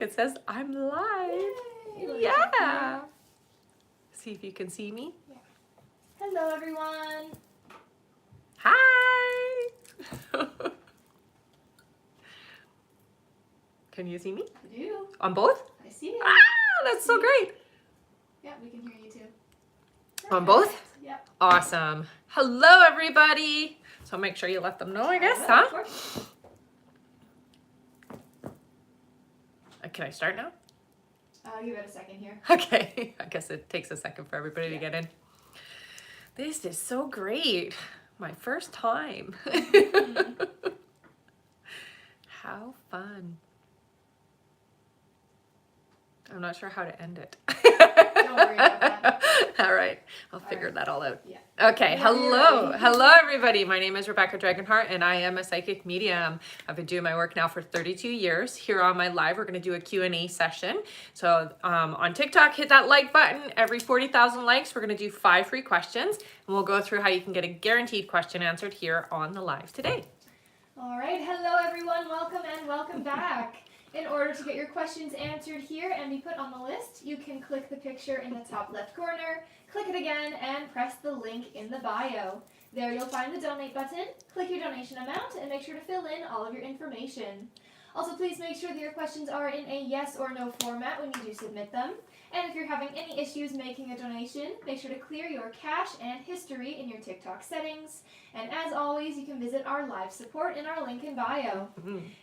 It says I'm live. Yay. Yeah. See if you can see me. Yeah. Hello, everyone. Hi. Can you see me? I do. On both? I see it. Ah, that's so great. Yeah, we can hear you too. On both? Yep. Awesome. Hello, everybody. So make sure you let them know, I guess, will, huh? of course. Can I start now? I'll give it a second here. Okay. I guess it takes a second for everybody to Yeah. get in. This is so great. My first time. How fun. I'm not sure how to end it. Don't worry about that. All right. I'll figure right. that all out. Yeah. Okay. Whenever you're Hello. ready. Hello, everybody. My name is Rebecca Dragonheart, and I am a psychic medium. I've been doing my work now for 32 years. Here on my live, we're going to do a Q&A session. So on TikTok, hit that like button. Every 40,000 likes, we're going to do 5 free questions, and we'll go through how you can get a guaranteed question answered here on the live today. All right. Hello, everyone. Welcome and welcome back. In order to get your questions answered here and be put on the list, you can click the picture in the top left corner, click it again, and press the link in the bio. There you'll find the donate button, click your donation amount, and make sure to fill in all of your information. Also, please make sure that your questions are in a yes or no format when you do submit them. And if you're having any issues making a donation, make sure to clear your cache and history in your TikTok settings. And as always, you can visit our live support in our link in bio.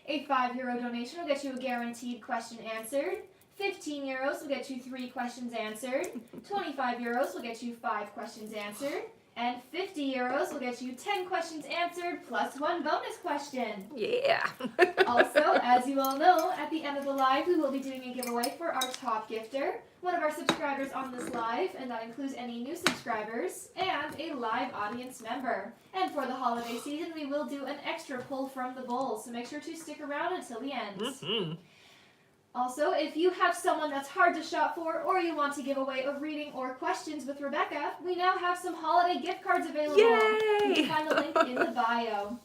A €5 donation will get you a guaranteed question answered. €15 will get you 3 questions answered. €25 will get you 5 questions answered. And €50 will get you 10 questions answered plus 1 bonus question. Yeah. Also, as you all know, at the end of the live, we will be doing a giveaway for our top gifter, one of our subscribers on this live, and that includes any new subscribers, and a live audience member. And for the holiday season, we will do an extra pull from the bowl, so make sure to stick around until the end. Also, if you have someone that's hard to shop for, or you want to give away a reading or questions with Rebecca, we now have some holiday gift cards available. Yay! You can find the link in the bio.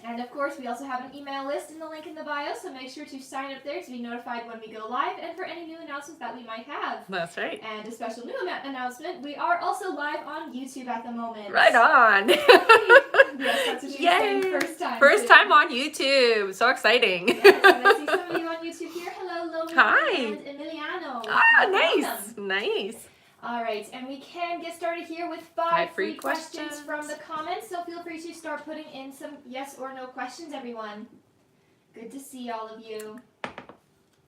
And of course, we also have an email list in the link in the bio, so make sure to sign up there to be notified when we go live and for any new announcements that we might have. That's right. And a special new announcement, we are also live on YouTube at the moment. Right on. Yes, that's what she was saying, first time. First time on YouTube. So exciting. Yes, and I see some of you on YouTube here. Hello, Lomi Hi. and Emiliano. Ah, nice. Welcome. Nice. All right, and we can get started here with 5 free questions questions from the comments, so feel free to start putting in some yes or no questions, everyone. Good to see all of you.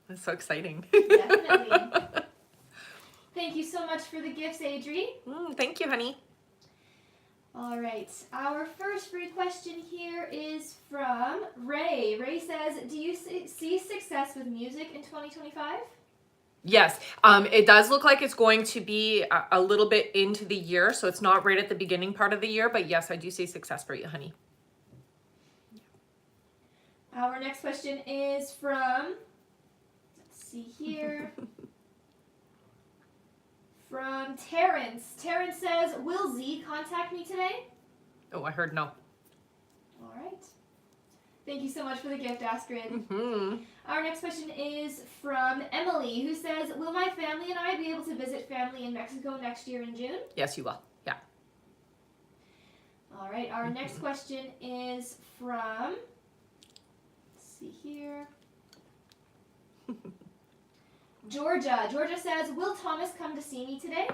That's so exciting. Definitely. Thank you so much for the gifts, Adri. Thank you, honey. All right, our first free question here is from Ray. Ray says, do you see success with music in 2025? Yes, it does look like it's going to be a little bit into the year, so it's not right at the beginning part of the year, but yes, I do see success for you, honey. Our next question is from, let's see here, from Terrence. Terrence says, will Z contact me today? Oh, I heard no. All right. Thank you so much for the gift, Astrid. Our next question is from Emily, who says, will my family and I be able to visit family in Mexico next year in June? Yes, you will. Yeah. All right, our next question is from, let's see here, Georgia. Georgia says, will Thomas come to see me today?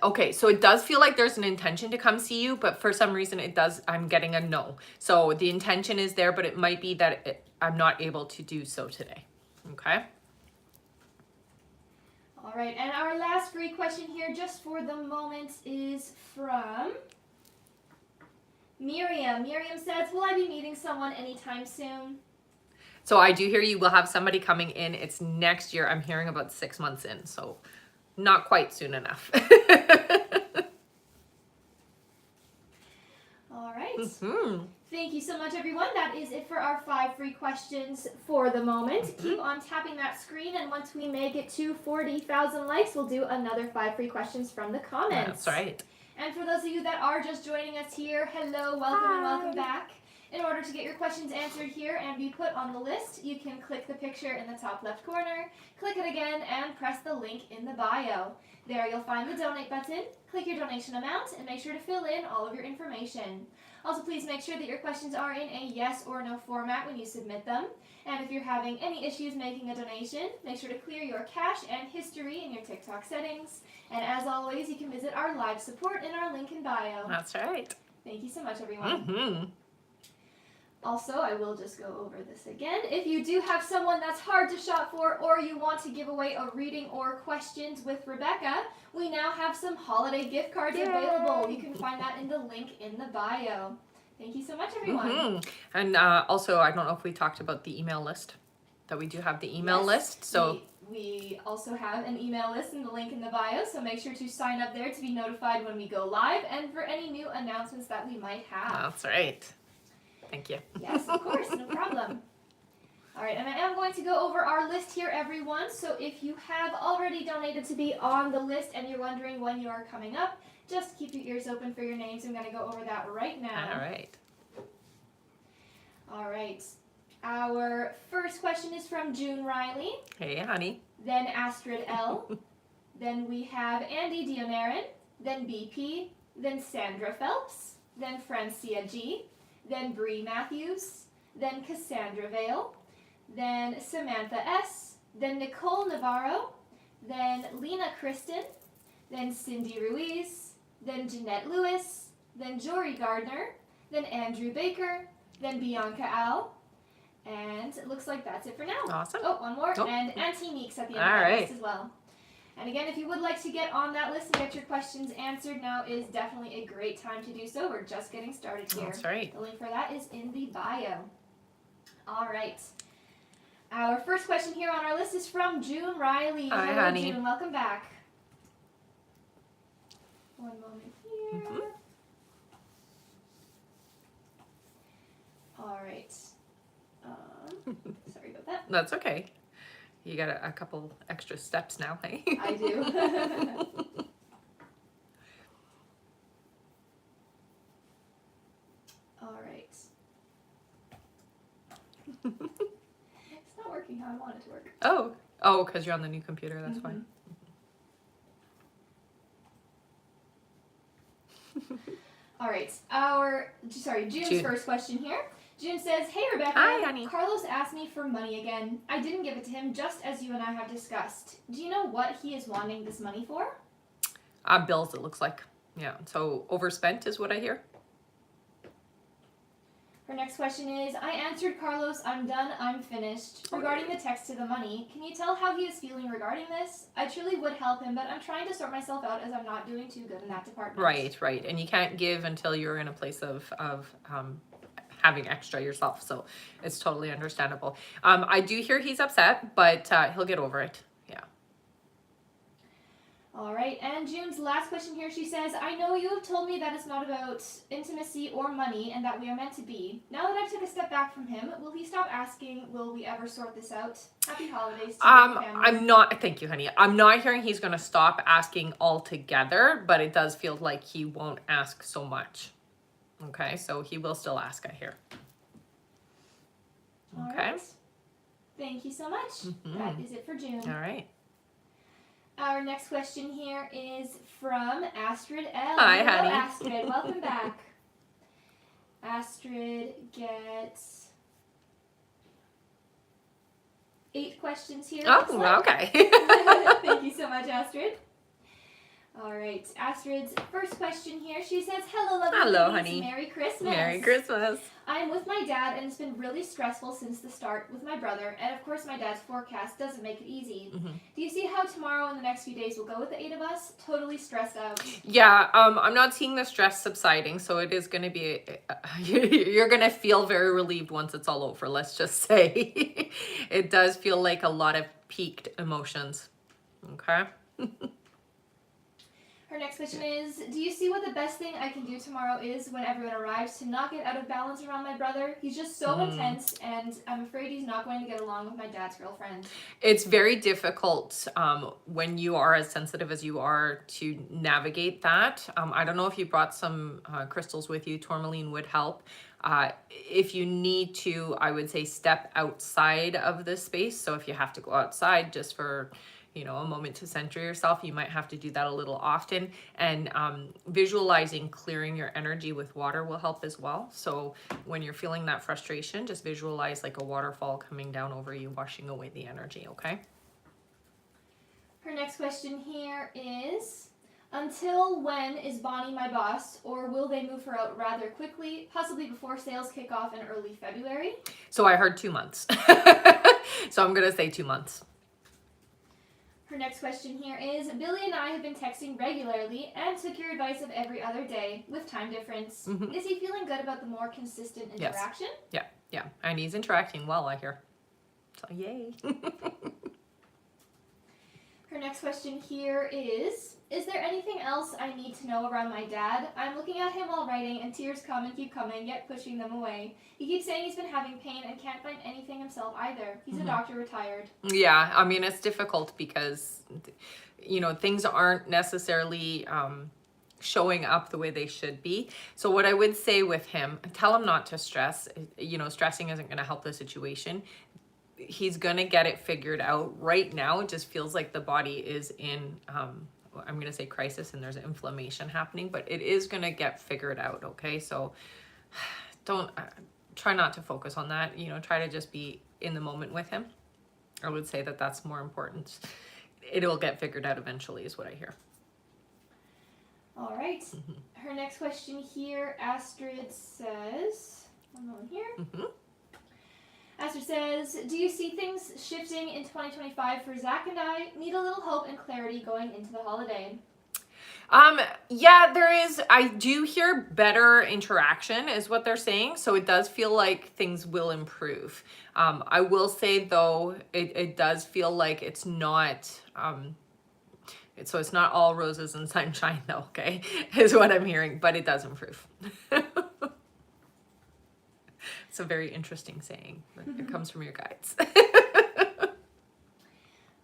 Okay, so it does feel like there's an intention to come see you, but for some reason I'm getting a no. So the intention is there, but it might be that I'm not able to do so today. Okay? All right, and our last free question here, just for the moment, is from Miriam. Miriam says, will I be meeting someone anytime soon? So I do hear you will have somebody coming in. It's next year. I'm hearing about 6 months in, so not quite soon enough. All right. Thank you so much, everyone. That is it for our 5 free questions for the moment. Keep on tapping that screen, and once we make it to 40,000 likes, we'll do another 5 free questions from the comments. That's right. And for those of you that are just joining us here, hello, welcome, and welcome back. In order to get your questions answered here and be put on the list, you can click the picture in the top left corner, click it again, and press the link in the bio. There you'll find the donate button, click your donation amount, and make sure to fill in all of your information. Also, please make sure that your questions are in a yes or no format when you submit them. And if you're having any issues making a donation, make sure to clear your cache and history in your TikTok settings. And as always, you can visit our live support in our link in bio. That's right. Thank you so much, everyone. Mm-hmm. Also, I will just go over this again. If you do have someone that's hard to shop for, or you want to give away a reading or questions with Rebecca, we now have some holiday gift cards available. You can find that in the link in the bio. Thank you so much, everyone. Mm-hmm. And also, I don't know if we talked about the email list, that we do have the email list. So we also have an email list in the link in the bio, so make sure to sign up there to be notified when we go live and for any new announcements that we might have. That's right. Thank you. Yes, of course, no problem. All right, and I am going to go over our list here, everyone. So if you have already donated to be on the list and you're wondering when you are coming up, just keep your ears open for your names. I'm going to go over that right now. All right. All right. Our first question is from June Riley. Hey, honey. Then Astrid L. Then we have Andy Dionarin. Then BP. Then Sandra Phelps. Then Francia G. Then Bree Matthews, then Cassandra Vale, then Samantha S., then Nicole Navarro, then Lena Kristen, then Cindy Ruiz, then Jeanette Lewis, then Jory Gardner, then Andrew Baker, then Bianca Al, and it looks like that's it for now. Awesome. Oh, one more, Oh. and Auntie Meeks at the end All of that right. list as well. And again, if you would like to get on that list and get your questions answered, now is definitely a great time to do so. We're just getting started here. That's right. The link for that is in the bio. All right. Our first question here on our list is from June Riley. Hi, Hello, honey. June. Welcome back. One moment here. Mhm. All right. Sorry about that. That's okay. You got a couple extra steps now, hey? I do. All right. It's not working how I want it to work. Oh, because you're on the new computer. That's fine. All right. June's June. first question here. June says, "Hey Rebecca, Hi, honey. Carlos asked me for money again. I didn't give it to him, just as you and I have discussed. Do you know what he is wanting this money for?" Bills, it looks like. Yeah, so overspent is what I hear. Her next question is, "I answered Carlos, I'm done, I'm finished. Regarding the text to the money, can you tell how he is feeling regarding this? I truly would help him, but I'm trying to sort myself out as I'm not doing too good in that department." Right. And you can't give until you're in a place of having extra yourself. So it's totally understandable. I do hear he's upset, but he'll get over it. Yeah. All right, and June's last question here, she says, "I know you have told me that it's not about intimacy or money and that we are meant to be. Now that I took a step back from him, will he stop asking, will we ever sort this out? Happy holidays to your family." I'm not, thank you, honey. I'm not hearing he's going to stop asking altogether, but it does feel like he won't ask so much. Okay, so he will still ask, I hear. All Okay. right. Thank you so much. That is it for June. All right. Our next question here is from Astrid L. Hi, Hello, honey. Astrid. Welcome back. Astrid gets 8 questions here. it looks Oh, like. okay. Thank you so much, Astrid. All right, Astrid's first question here. She says, "Hello, lovely Hello, ladies. honey. Merry Christmas. Merry Christmas. I am with my dad, and it's been really stressful since the start with my brother, and of course my dad's forecast doesn't make it easy. Do you see how tomorrow and the next few days will go with the 8 of us? Totally stressed out." Yeah, I'm not seeing the stress subsiding, so it is going to be, you're going to feel very relieved once it's all over, let's just say. It does feel like a lot of peaked emotions. Okay? Her next question is, do you see what the best thing I can do tomorrow is when everyone arrives to not get out of balance around my brother? He's just so intense, and I'm afraid he's not going to get along with my dad's girlfriend. It's very difficult when you are as sensitive as you are to navigate that. I don't know if you brought some crystals with you. Tourmaline would help. If you need to, I would say step outside of this space. So if you have to go outside just for a moment to center yourself, you might have to do that a little often. And visualizing clearing your energy with water will help as well. So when you're feeling that frustration, just visualize like a waterfall coming down over you, washing away the energy, okay? Her next question here is, until when is Bonnie my boss, or will they move her out rather quickly, possibly before sales kick off in early February? So I heard 2 months. So I'm going to say 2 months. Her next question here is, Billy and I have been texting regularly and took your advice of every other day with time difference. Is he feeling good about the more consistent interaction? Yes. Yeah. And he's interacting well, I hear. So yay. Her next question here is there anything else I need to know around my dad? I'm looking at him while writing and tears come and keep coming, yet pushing them away. He keeps saying he's been having pain and can't find anything himself either. He's a doctor retired. Yeah, I mean, it's difficult because, things aren't necessarily showing up the way they should be. So what I would say with him, tell him not to stress. Stressing isn't going to help the situation. He's going to get it figured out. Right now, it just feels like the body is in, I'm going to say crisis, and there's inflammation happening, but it is going to get figured out, okay? So try not to focus on that. Try to just be in the moment with him. I would say that that's more important. It'll get figured out eventually is what I hear. All right. Her next question here, Astrid says, one moment here. Astrid says, do you see things shifting in 2025 for Zach and I? Need a little hope and clarity going into the holiday. Yeah, there is. I do hear better interaction is what they're saying. So it does feel like things will improve. I will say though, it does feel like it's not, so it's not all roses and sunshine though, okay, is what I'm hearing, but it does improve. It's a very interesting saying. It comes from your guides.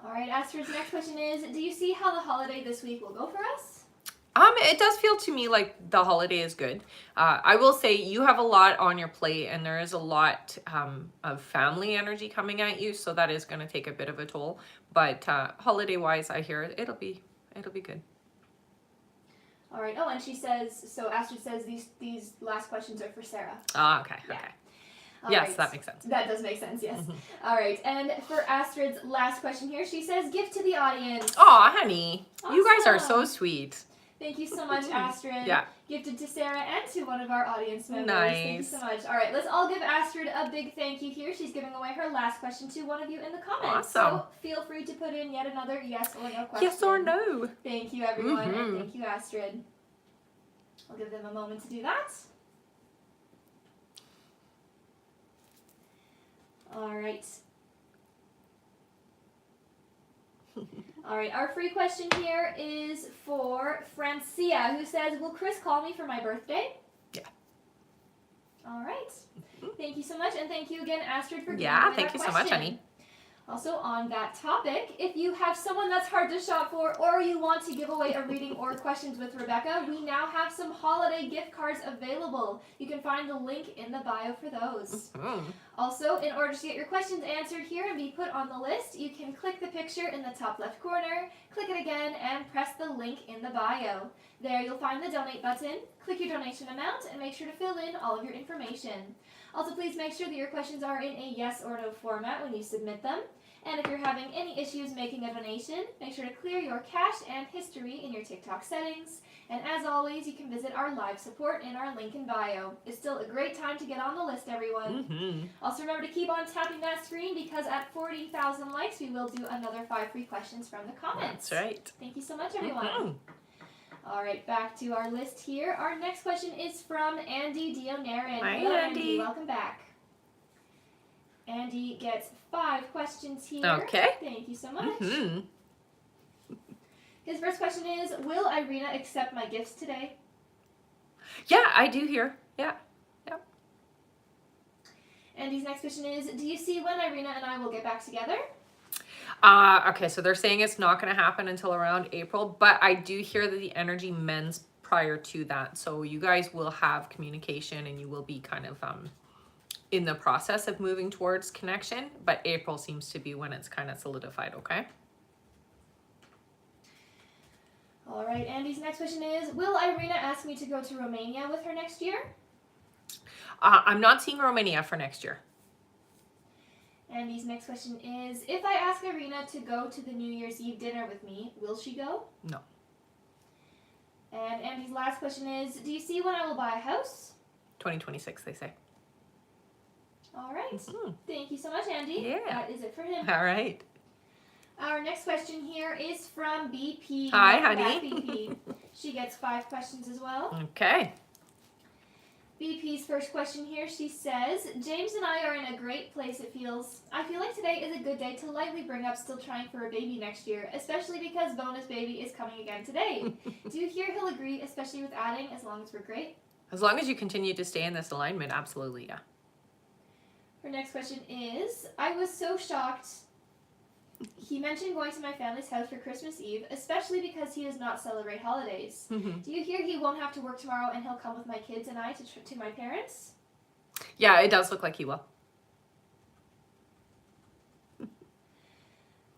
All right, Astrid's next question is, do you see how the holiday this week will go for us? It does feel to me like the holiday is good. I will say you have a lot on your plate, and there is a lot of family energy coming at you, so that is going to take a bit of a toll. But holiday-wise, I hear it'll be good. All right. Oh, and she says, so Astrid says these last questions are for Sarah. Okay. Yeah. Okay. All Yes, right. that makes sense. That does make sense, yes. All right, and for Astrid's last question here, she says, gift to the audience. Aw, honey. You guys are Awesome. so sweet. Thank you so much, Astrid. Yeah. Gifted to Sarah and to one of our audience members. Nice. Thank you so much. All right, let's all give Astrid a big thank you here. She's giving away her last question to one of you in the comments. Awesome. So feel free to put in yet another yes or no question. Yes or no. Thank you, everyone, and thank you, Astrid. I'll give them a moment to do that. All right. All right, our free question here is for Francia, who says, will Chris call me for my birthday? Yeah. All right. Thank you so much, and thank you again, Astrid, for giving me Yeah, that thank you so much, question. honey. Also, on that topic, if you have someone that's hard to shop for, or you want to give away a reading or questions with Rebecca, we now have some holiday gift cards available. You can find the link in the bio for those. Also, in order to get your questions answered here and be put on the list, you can click the picture in the top left corner, click it again, and press the link in the bio. There you'll find the donate button, click your donation amount, and make sure to fill in all of your information. Also, please make sure that your questions are in a yes or no format when you submit them. And if you're having any issues making a donation, make sure to clear your cache and history in your TikTok settings. And as always, you can visit our live support in our link in bio. It's still a great time to get on the list, everyone. Also remember to keep on tapping that screen, because at 40,000 likes, we will do another 5 free questions from the comments. That's right. Thank you so much, everyone. All right, back to our list here. Our next question is from Andy Dionarin. Hi, Hello, Andy. Welcome back. Andy gets 5 questions here. Okay. Thank you so much. His first question is, will Irina accept my gifts today? Yeah, I do hear. Yeah. Andy's next question is, do you see when Irina and I will get back together? Okay, so they're saying it's not going to happen until around April, but I do hear that the energy mends prior to that. So you guys will have communication and you will be kind of in the process of moving towards connection, but April seems to be when it's kind of solidified, okay? All right, Andy's next question is, will Irina ask me to go to Romania with her next year? I'm not seeing Romania for next year. Andy's next question is, if I ask Irina to go to the New Year's Eve dinner with me, will she go? No. And Andy's last question is, do you see when I will buy a house? 2026, they say. All right. Thank you so much, Andy. Yeah. That is it for him. All right. Our next question here is from BP. Hi, Welcome honey. back, BP. She gets 5 questions as well. Okay. BP's first question here, she says, James and I are in a great place, it feels. I feel like today is a good day to lightly bring up still trying for a baby next year, especially because bonus baby is coming again today. Do you hear he'll agree, especially with adding, as long as we're great? As long as you continue to stay in this alignment, absolutely, yeah. Her next question is, I was so shocked. He mentioned going to my family's house for Christmas Eve, especially because he does not celebrate holidays. Do you hear he won't have to work tomorrow and he'll come with my kids and I to my parents? Yeah, it does look like he will.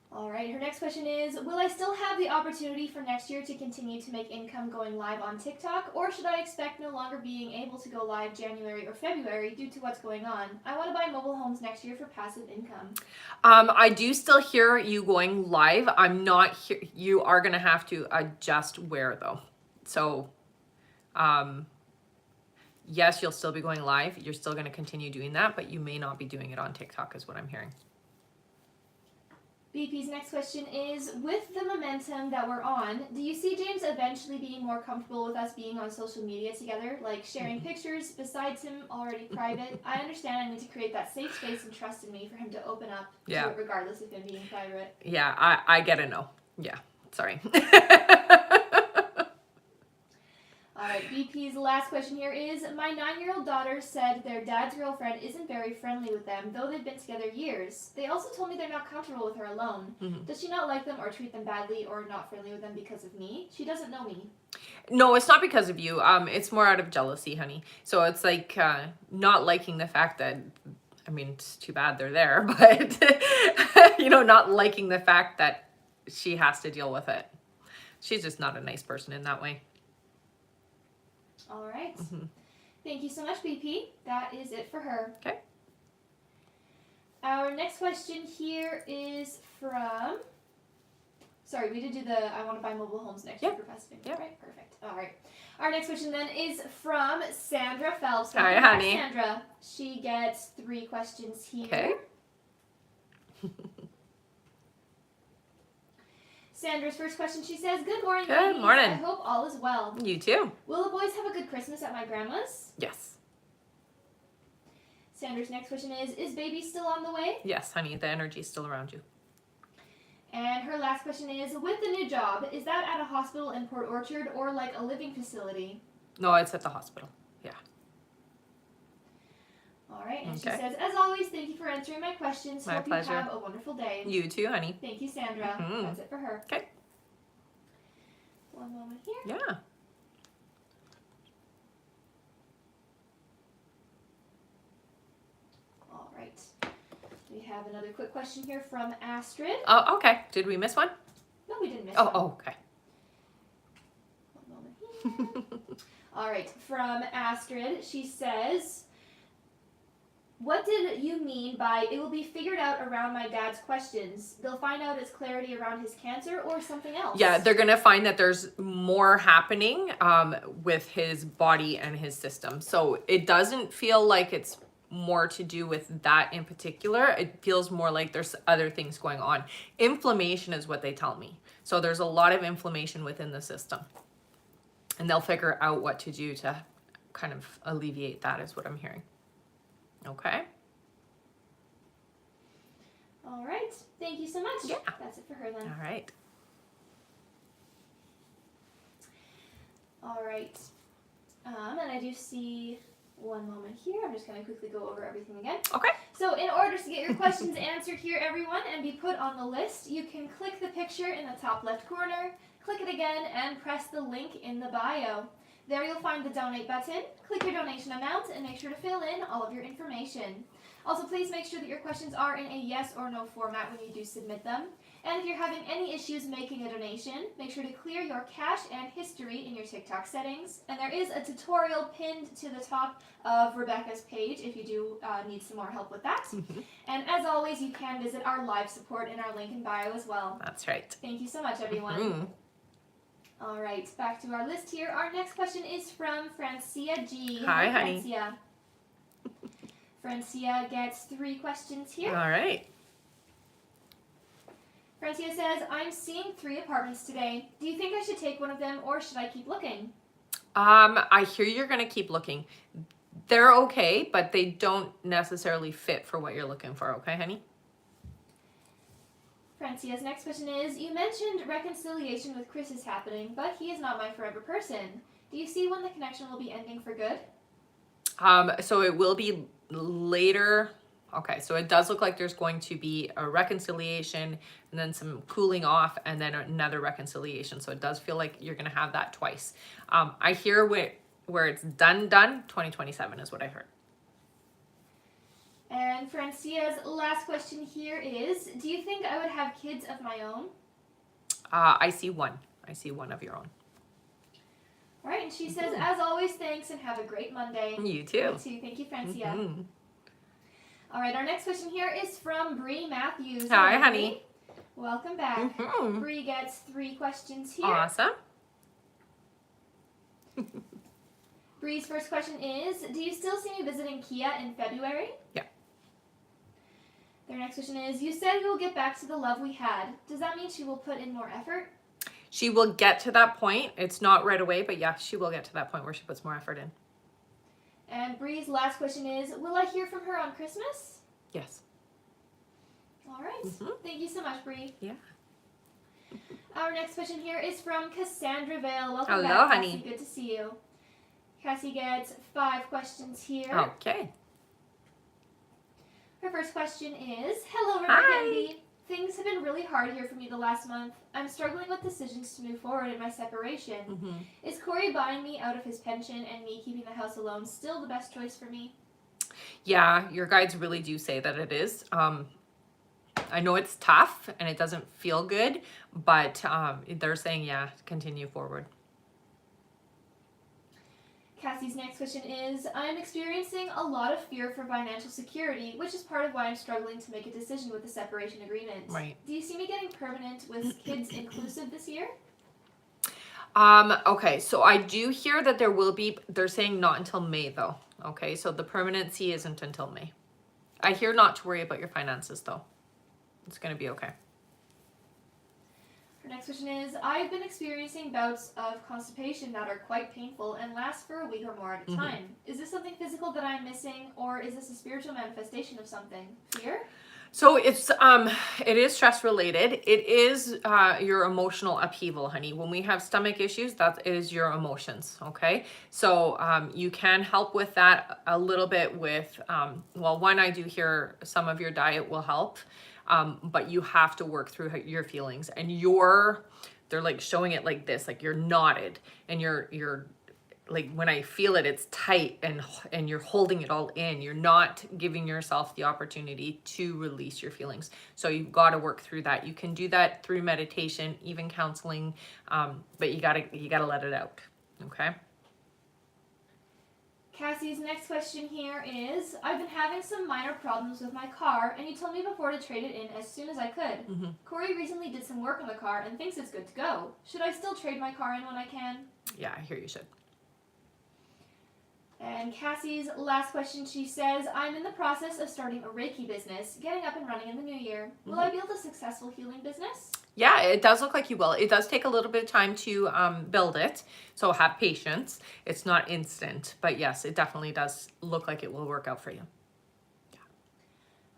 All right, her next question is, will I still have the opportunity for next year to continue to make income going live on TikTok, or should I expect no longer being able to go live January or February due to what's going on? I want to buy mobile homes next year for passive income. I do still hear you going live. I'm not here. You are going to have to adjust where though. So, yes, you'll still be going live. You're still going to continue doing that, but you may not be doing it on TikTok is what I'm hearing. BP's next question is, with the momentum that we're on, do you see James eventually being more comfortable with us being on social media together, like sharing pictures besides him already private? I understand I need to create that safe space and trust in me for him to open up to it regardless of him being private. Yeah, I get a no. Yeah, sorry. All right, BP's last question here is, my 9-year-old daughter said their dad's girlfriend isn't very friendly with them, though they've been together years. They also told me they're not comfortable with her alone. Does she not like them or treat them badly or not friendly with them because of me? She doesn't know me. No, it's not because of you. It's more out of jealousy, honey. So it's like not liking the fact that, I mean, it's too bad they're there, but, you know, not liking the fact that she has to deal with it. She's just not a nice person in that way. All right. Thank you so much, BP. That is it for her. Okay. Our next question here is from... Sorry, we did do the I want to buy mobile homes next year for passive income. Yep. Right, perfect. All right. Our next question then is from Sandra Phelps. Hi, honey. Sandra. She gets 3 questions here. Okay. Sandra's first question, she says, good morning, Good ladies. morning. I hope all is well. You too. Will the boys have a good Christmas at my grandma's? Yes. Sandra's next question is baby still on the way? Yes, honey. The energy is still around you. And her last question is, with the new job, is that at a hospital in Port Orchard or like a living facility? No, it's at the hospital. Yeah. All right, and she says, as always, thank you for answering my questions. My pleasure. You have a wonderful day. You too, honey. Thank you, Sandra. That's it for her. Okay. One moment here. Yeah. All right. We have another quick question here from Astrid. Oh, okay. Did we miss one? No, we didn't miss one. Oh, okay. One moment here. All right, from Astrid, she says, what did you mean by it will be figured out around my dad's questions? They'll find out its clarity around his cancer or something else? Yeah, they're going to find that there's more happening with his body and his system. So it doesn't feel like it's more to do with that in particular. It feels more like there's other things going on. Inflammation is what they tell me. So there's a lot of inflammation within the system. And they'll figure out what to do to kind of alleviate that is what I'm hearing. Okay. All right. Thank you so much. Yeah. That's it for her then. All right. All right. And I do see one moment here. I'm just going to quickly go over everything again. Okay. So in order to get your questions answered here, everyone, and be put on the list, you can click the picture in the top left corner, click it again, and press the link in the bio. There you'll find the donate button. Click your donation amount and make sure to fill in all of your information. Also, please make sure that your questions are in a yes or no format when you do submit them. And if you're having any issues making a donation, make sure to clear your cache and history in your TikTok settings. And there is a tutorial pinned to the top of Rebecca's page if you do need some more help with that. And as always, you can visit our live support in our link in bio as well. That's right. Thank you so much, everyone. All right, back to our list here. Our next question is from Francia G. Hi, honey. Francia. Francia gets 3 questions here. All right. Francia says, I'm seeing 3 apartments today. Do you think I should take one of them or should I keep looking? I hear you're going to keep looking. They're okay, but they don't necessarily fit for what you're looking for. Okay, honey? Francia's next question is, you mentioned reconciliation with Chris is happening, but he is not my forever person. Do you see when the connection will be ending for good? So it will be later. Okay, so it does look like there's going to be a reconciliation and then some cooling off and then another reconciliation. So it does feel like you're going to have that twice. I hear where it's done, 2027 is what I heard. And Francia's last question here is, do you think I would have kids of my own? I see one. I see one of your own. All right, and she says, as always, thanks and have a great Monday. You too. You too. Thank you, Francia. All right, our next question here is from Bree Matthews. Hi, honey. Welcome back. Bree gets 3 questions here. Awesome. Bree's first question is, do you still see me visiting Kia in February? Yeah. Their next question is, you said we will get back to the love we had. Does that mean she will put in more effort? She will get to that point. It's not right away, but yeah, she will get to that point where she puts more effort in. And Bree's last question is, will I hear from her on Christmas? Yes. All right. Thank you so much, Bree. Yeah. Our next question here is from Cassandra Vale. Welcome Hello, back, honey. Cassie. Good to see you. Cassie gets 5 questions here. Okay. Her first question is, hello, Rebecca and Dee. Things have been really hard here for me the last month. I'm struggling with decisions to move forward in my separation. Is Corey buying me out of his pension and me keeping the house alone still the best choice for me? Yeah, your guides really do say that it is. I know it's tough and it doesn't feel good, but they're saying, yeah, continue forward. Cassie's next question is, I'm experiencing a lot of fear for financial security, which is part of why I'm struggling to make a decision with the separation agreement. Right. Do you see me getting permanent with kids inclusive this year? Okay, so I do hear that there will be, they're saying not until May though. Okay, so the permanency isn't until May. I hear not to worry about your finances though. It's going to be okay. Her next question is, I've been experiencing bouts of constipation that are quite painful and last for a week or more at a time. Is this something physical that I'm missing, or is this a spiritual manifestation of something? Fear? So it is stress related. It is your emotional upheaval, honey. When we have stomach issues, that is your emotions. Okay. So you can help with that a little bit with, well, one, I do hear some of your diet will help, but you have to work through your feelings, and they're like showing it like this, like you're knotted and you're like, when I feel it, it's tight and you're holding it all in. You're not giving yourself the opportunity to release your feelings. So you've got to work through that. You can do that through meditation, even counseling, but you gotta let it out. Okay. Cassie's next question here is, I've been having some minor problems with my car, and you told me before to trade it in as soon as I could. Corey recently did some work on the car and thinks it's good to go. Should I still trade my car in when I can? Yeah, I hear you should. And Cassie's last question, she says, I'm in the process of starting a Reiki business, getting up and running in the new year. Will I build a successful healing business? Yeah, it does look like you will. It does take a little bit of time to build it, so have patience. It's not instant, but yes, it definitely does look like it will work out for you.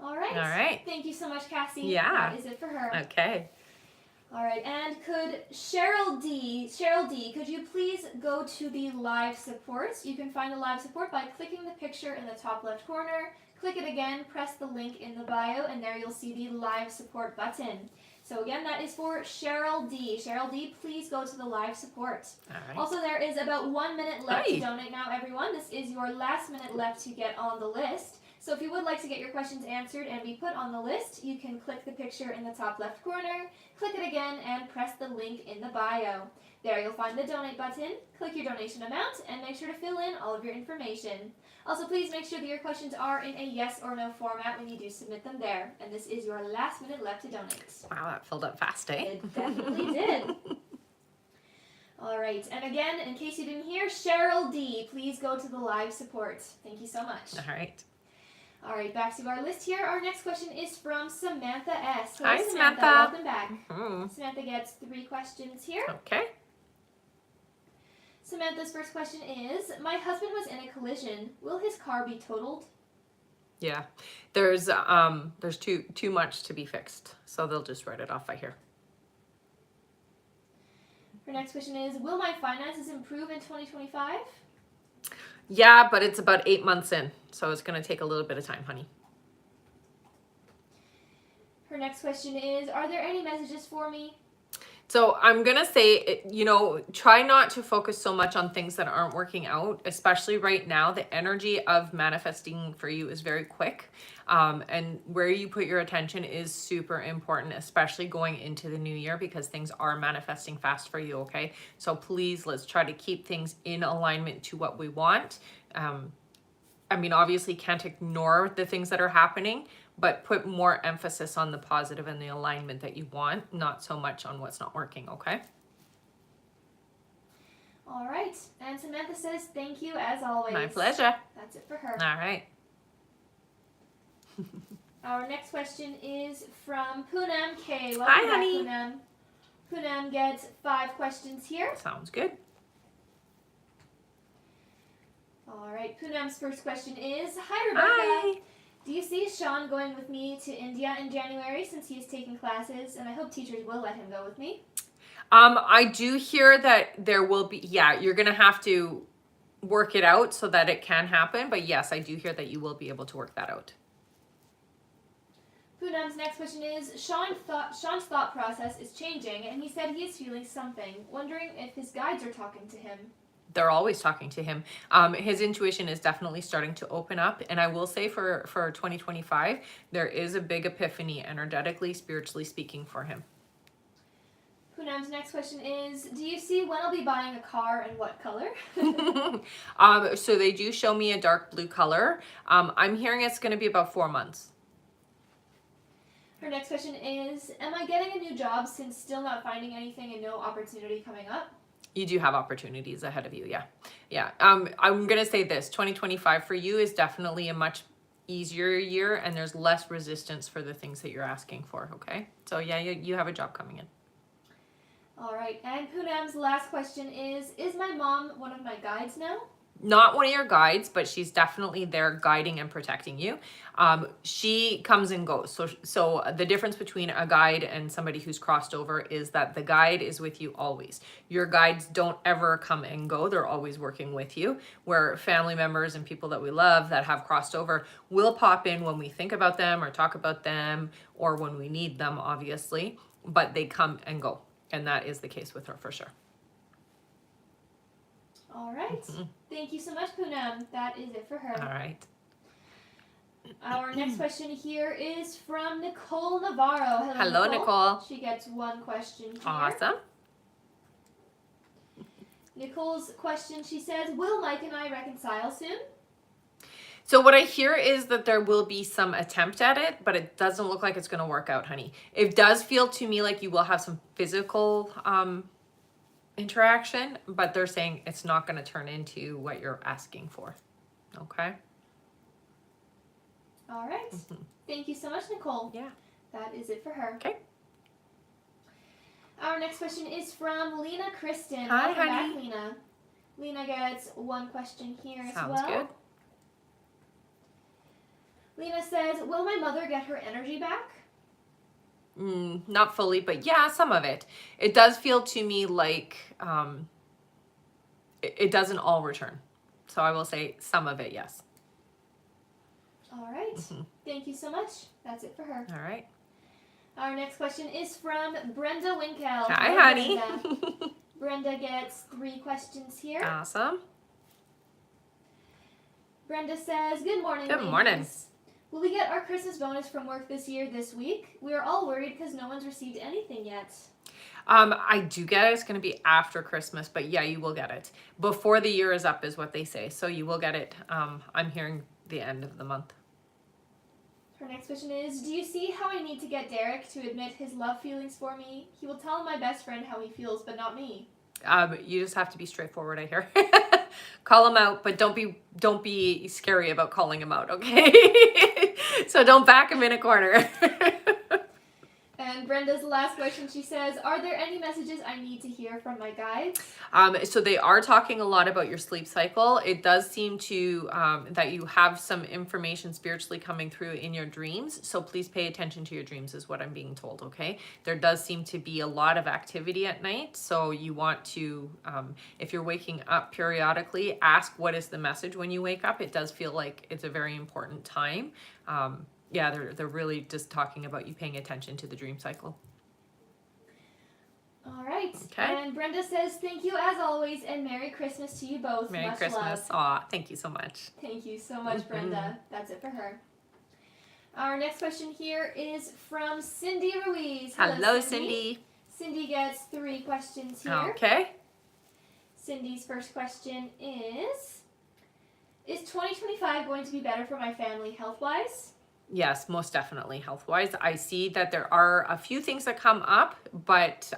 All right. All right. Thank you so much, Cassie. Yeah. That is it for her. Okay. All right, and could Cheryl D, could you please go to the live support? You can find the live support by clicking the picture in the top left corner. Click it again, press the link in the bio, and there you'll see the live support button. So again, that is for Cheryl D. Cheryl D, please go to the live support. All right. Also, there is about 1 minute left Hi. to donate now, everyone. This is your last minute left to get on the list. So if you would like to get your questions answered and be put on the list, you can click the picture in the top left corner, click it again, and press the link in the bio. There you'll find the donate button, click your donation amount, and make sure to fill in all of your information. Also, please make sure that your questions are in a yes or no format when you do submit them there. And this is your last minute left to donate. Wow, that filled up fast, eh? It definitely did. All right, and again, in case you didn't hear, Cheryl D, please go to the live support. Thank you so much. All right. All right, back to our list here. Our next question is from Samantha S. Hello, Hi, Samantha. Welcome back. Mm. Samantha gets 3 questions here. Okay. Samantha's first question is, my husband was in a collision. Will his car be totaled? Yeah. There's too much to be fixed, so they'll just write it off, I hear. Her next question is, will my finances improve in 2025? Yeah, but it's about 8 months in, so it's going to take a little bit of time, honey. Her next question is, are there any messages for me? So I'm going to say, try not to focus so much on things that aren't working out, especially right now. The energy of manifesting for you is very quick. And where you put your attention is super important, especially going into the new year, because things are manifesting fast for you, okay? So please, let's try to keep things in alignment to what we want. Obviously can't ignore the things that are happening, but put more emphasis on the positive and the alignment that you want, not so much on what's not working, okay? All right. And Samantha says, thank you as always. My pleasure. That's it for her. All right. Our next question is from Poonam K. Welcome Hi, back, honey. Poonam. Poonam gets 5 questions here. Sounds good. All right. Poonam's first question is, hi, Rebecca. Hi. Do you see Sean going with me to India in January since he is taking classes? And I hope teachers will let him go with me. I do hear that there will be, you're going to have to work it out so that it can happen. But yes, I do hear that you will be able to work that out. Poonam's next question is, Sean's thought process is changing, and he said he is feeling something. Wondering if his guides are talking to him. They're always talking to him. His intuition is definitely starting to open up. And I will say for 2025, there is a big epiphany energetically, spiritually speaking for him. Poonam's next question is, do you see when I'll be buying a car and what color? So they do show me a dark blue color. I'm hearing it's going to be about 4 months. Her next question is, am I getting a new job since still not finding anything and no opportunity coming up? You do have opportunities ahead of you, yeah. I'm going to say this, 2025 for you is definitely a much easier year, and there's less resistance for the things that you're asking for, okay? So yeah, you have a job coming in. All right, and Poonam's last question is my mom one of my guides now? Not one of your guides, but she's definitely there guiding and protecting you. She comes and goes. So the difference between a guide and somebody who's crossed over is that the guide is with you always. Your guides don't ever come and go. They're always working with you. Where family members and people that we love that have crossed over will pop in when we think about them or talk about them or when we need them, obviously. But they come and go. And that is the case with her for sure. All right. Mm-hmm. Thank you so much, Poonam. That is it for her. All right. Our next question here is from Nicole Navarro. Hello, Nicole. She gets 1 question here. Awesome. Nicole's question, she says, will Mike and I reconcile soon? So what I hear is that there will be some attempt at it, but it doesn't look like it's going to work out, honey. It does feel to me like you will have some physical interaction, but they're saying it's not going to turn into what you're asking for. Okay? All right. Mm-hmm. Thank you so much, Nicole. Yeah. That is it for her. Okay. Our next question is from Lena Kristen. Hi, Welcome honey. back, Lena. Lena gets 1 question here as well. Sounds good. Lena says, will my mother get her energy back? Not fully, but yeah, some of it. It does feel to me like it doesn't all return. So I will say some of it, yes. All right. Thank you so much. That's it for her. All right. Our next question is from Brenda Winkel. Hi, Hello, honey. Brenda. Brenda gets 3 questions here. Awesome. Brenda says, good morning, Good ladies. morning. Will we get our Christmas bonus from work this week? We are all worried because no one's received anything yet. I do get it. It's going to be after Christmas, but yeah, you will get it. Before the year is up is what they say. So you will get it. I'm hearing the end of the month. Her next question is, do you see how I need to get Derek to admit his love feelings for me? He will tell my best friend how he feels, but not me. You just have to be straightforward, I hear. Call him out, but don't be scary about calling him out, okay? So don't back him in a corner. And Brenda's last question, she says, are there any messages I need to hear from my guides? So they are talking a lot about your sleep cycle. It does seem to that you have some information spiritually coming through in your dreams. So please pay attention to your dreams is what I'm being told, okay? There does seem to be a lot of activity at night. So you want to, if you're waking up periodically, ask what is the message when you wake up. It does feel like it's a very important time. Yeah, they're really just talking about you paying attention to the dream cycle. All right. Okay. And Brenda says, thank you as always, and Merry Christmas to you both. Merry Much Christmas. love. Aw, thank you so much. Thank you so much, Brenda. That's it for her. Our next question here is from Cindy Ruiz. Hello, Cindy. Cindy gets 3 questions here. Okay. Cindy's first question is 2025 going to be better for my family health-wise? Yes, most definitely health-wise. I see that there are a few things that come up, but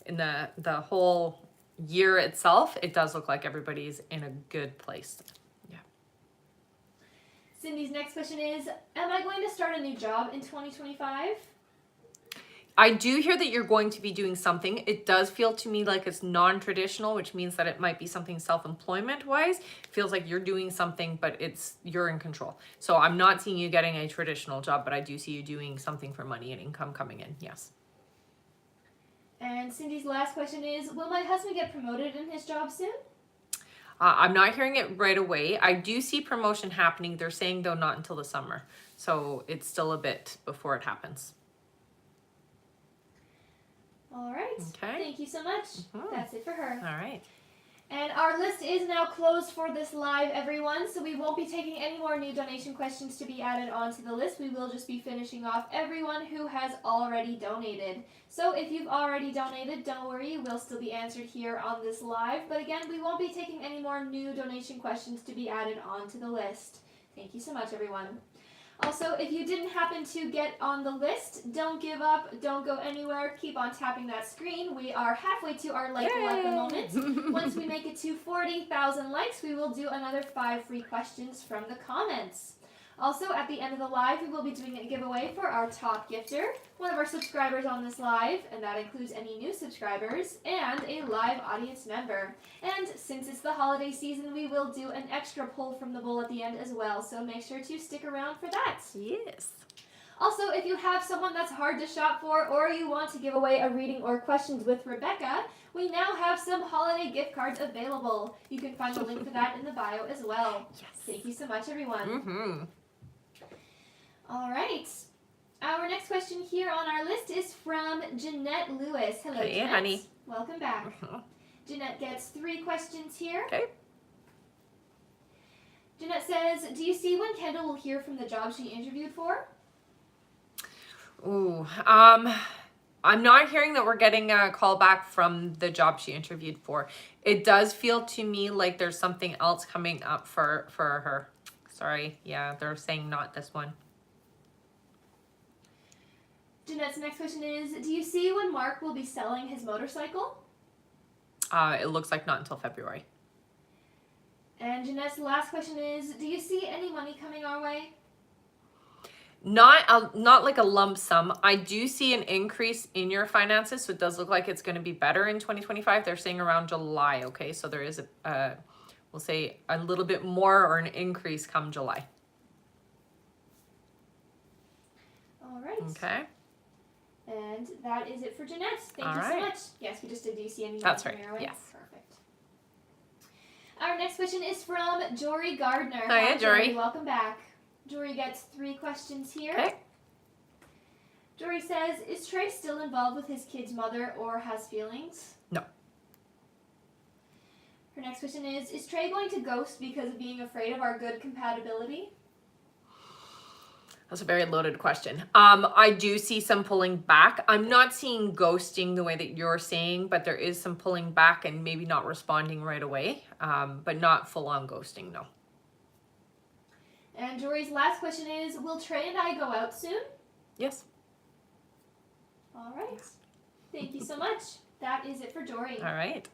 in the whole year itself, it does look like everybody's in a good place. Yeah. Cindy's next question is, am I going to start a new job in 2025? I do hear that you're going to be doing something. It does feel to me like it's non-traditional, which means that it might be something self-employment wise. Feels like you're doing something, but you're in control. So I'm not seeing you getting a traditional job, but I do see you doing something for money and income coming in. Yes. And Cindy's last question is, will my husband get promoted in his job soon? I'm not hearing it right away. I do see promotion happening. They're saying though not until the summer. So it's still a bit before it happens. All right. Okay. Thank you so much. That's it for her. All right. And our list is now closed for this live, everyone, so we won't be taking any more new donation questions to be added onto the list. We will just be finishing off everyone who has already donated. So if you've already donated, don't worry, we'll still be answered here on this live. But again, we won't be taking any more new donation questions to be added onto the list. Thank you so much, everyone. Also, if you didn't happen to get on the list, don't give up, don't go anywhere, keep on tapping that screen. We are halfway to our like goal at the moment. Once we make it to 40,000 likes, we will do another 5 free questions from the comments. Also, at the end of the live, we will be doing a giveaway for our top gifter, one of our subscribers on this live, and that includes any new subscribers, and a live audience member. And since it's the holiday season, we will do an extra pull from the bowl at the end as well, so make sure to stick around for that. Yes. Also, if you have someone that's hard to shop for, or you want to give away a reading or questions with Rebecca, we now have some holiday gift cards available. You can find the link for that in the bio as well. Yes. Thank you so much, everyone. Mm-hmm. All right. Our next question here on our list is from Jeanette Lewis. Hello, Hey, Jeanette. honey. Welcome back. Jeanette gets 3 questions here. Okay. Jeanette says, do you see when Kendall will hear from the job she interviewed for? Ooh, I'm not hearing that we're getting a call back from the job she interviewed for. It does feel to me like there's something else coming up for her. Sorry, yeah, they're saying not this one. Jeanette's next question is, do you see when Mark will be selling his motorcycle? It looks like not until February. And Jeanette's last question is, do you see any money coming our way? Not like a lump sum. I do see an increase in your finances, so it does look like it's going to be better in 2025. They're saying around July, okay? So there is we'll say a little bit more or an increase come July. All right. Okay. And that is it for Jeanette. Thank All you so right. much. Yes, we just did. Do you see any? That's right. Arrow? Yes. Perfect. Our next question is from Jory Gardner. Hiya, Jory. Welcome back. Jory gets 3 questions here. Okay. Jory says, is Trey still involved with his kid's mother or has feelings? No. Her next question is Trey going to ghost because of being afraid of our good compatibility? That's a very loaded question. I do see some pulling back. I'm not seeing ghosting the way that you're saying, but there is some pulling back and maybe not responding right away, but not full on ghosting, no. And Jory's last question is, will Trey and I go out soon? Yes. All right. Thank you so much. That is it for Jory. All right.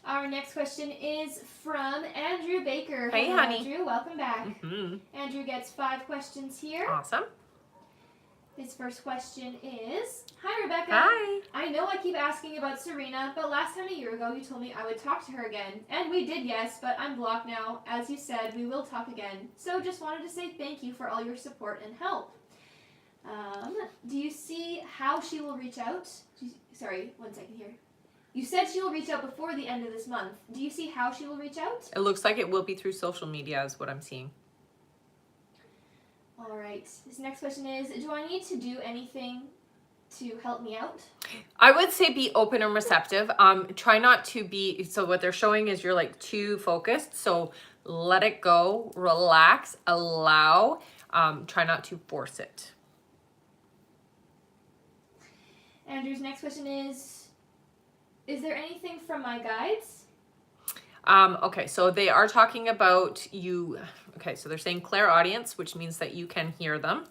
Our next question is from Andrew Baker. Hey, Hello, honey. Andrew, welcome back. Mm-hmm. Andrew gets 5 questions here. Awesome. His first question is, hi, Rebecca. Hi. I know I keep asking about Serena, but last time a year ago you told me I would talk to her again. And we did, yes, but I'm blocked now. As you said, we will talk again. So just wanted to say thank you for all your support and help. Do you see how she will reach out? Sorry, 1 second here. You said she will reach out before the end of this month. Do you see how she will reach out? It looks like it will be through social media is what I'm seeing. All right. This next question is, do I need to do anything to help me out? I would say be open and receptive. Try not to be, so what they're showing is you're like too focused. So let it go, relax, allow, try not to force it. Andrew's next question is there anything from my guides? Okay, so they are talking about you. Okay, so they're saying clairaudience, which means that you can hear them.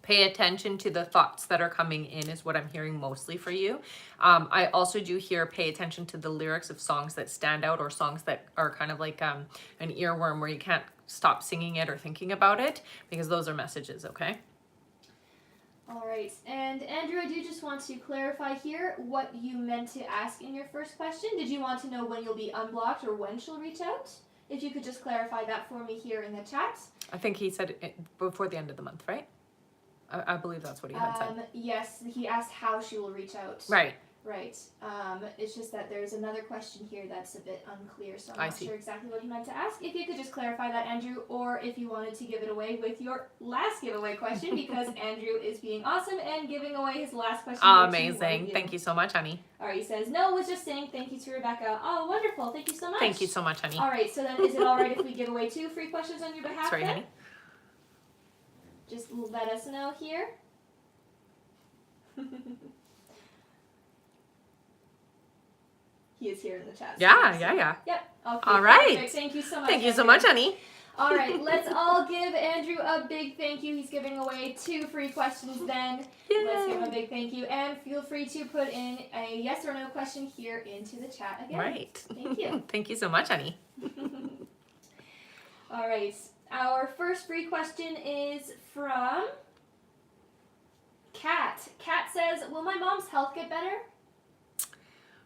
Pay attention to the thoughts that are coming in is what I'm hearing mostly for you. I also do hear pay attention to the lyrics of songs that stand out or songs that are kind of like an earworm where you can't stop singing it or thinking about it, because those are messages, okay? All right, and Andrew, I do just want to clarify here what you meant to ask in your first question. Did you want to know when you'll be unblocked or when she'll reach out? If you could just clarify that for me here in the chat. I think he said it before the end of the month, right? I believe that's what he had said. Yes, he asked how she will reach out. Right. Right. It's just that there's another question here that's a bit unclear, so I'm not see. sure exactly what he meant to ask. If you could just clarify that, Andrew, or if you wanted to give it away with your last giveaway question, because Andrew is being awesome and giving away his last question. Amazing. Thank you so much, honey. All right, he says, no, was just saying thank you to Rebecca. Oh, wonderful. Thank you so much. Thank you so much, honey. All right, so then is it all right if we give away 2 free questions on your behalf? Sorry, then? honey. Just let us know here. He is here in the chat. Yeah. Yep. Okay. All right. Perfect. Thank you so much. Thank you so Andrew. much, honey. All right, let's all give Andrew a big thank you. He's giving away 2 free questions then. Yay. Let's give him a big thank you. And feel free to put in a yes or no question here into the chat again. Right. Thank you. Thank you so much, honey. All right. Our first free question is from Kat. Kat says, will my mom's health get better?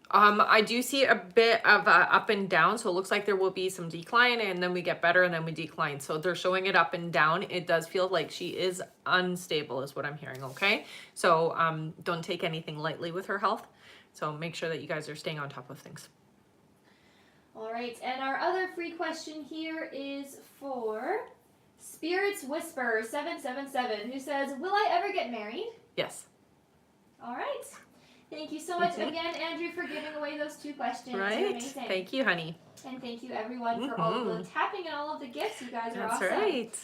I do see a bit of up and down, so it looks like there will be some decline, and then we get better, and then we decline. So they're showing it up and down. It does feel like she is unstable, is what I'm hearing, okay? So don't take anything lightly with her health. So make sure that you guys are staying on top of things. All right, and our other free question here is for Spirits Whisper 777, who says, will I ever get married? Yes. All right. Thank you so much again, Andrew, for giving away those 2 questions. Right. You're amazing. Thank you, honey. And thank you, everyone, for all of the tapping and all of the gifts. You guys are That's awesome. right.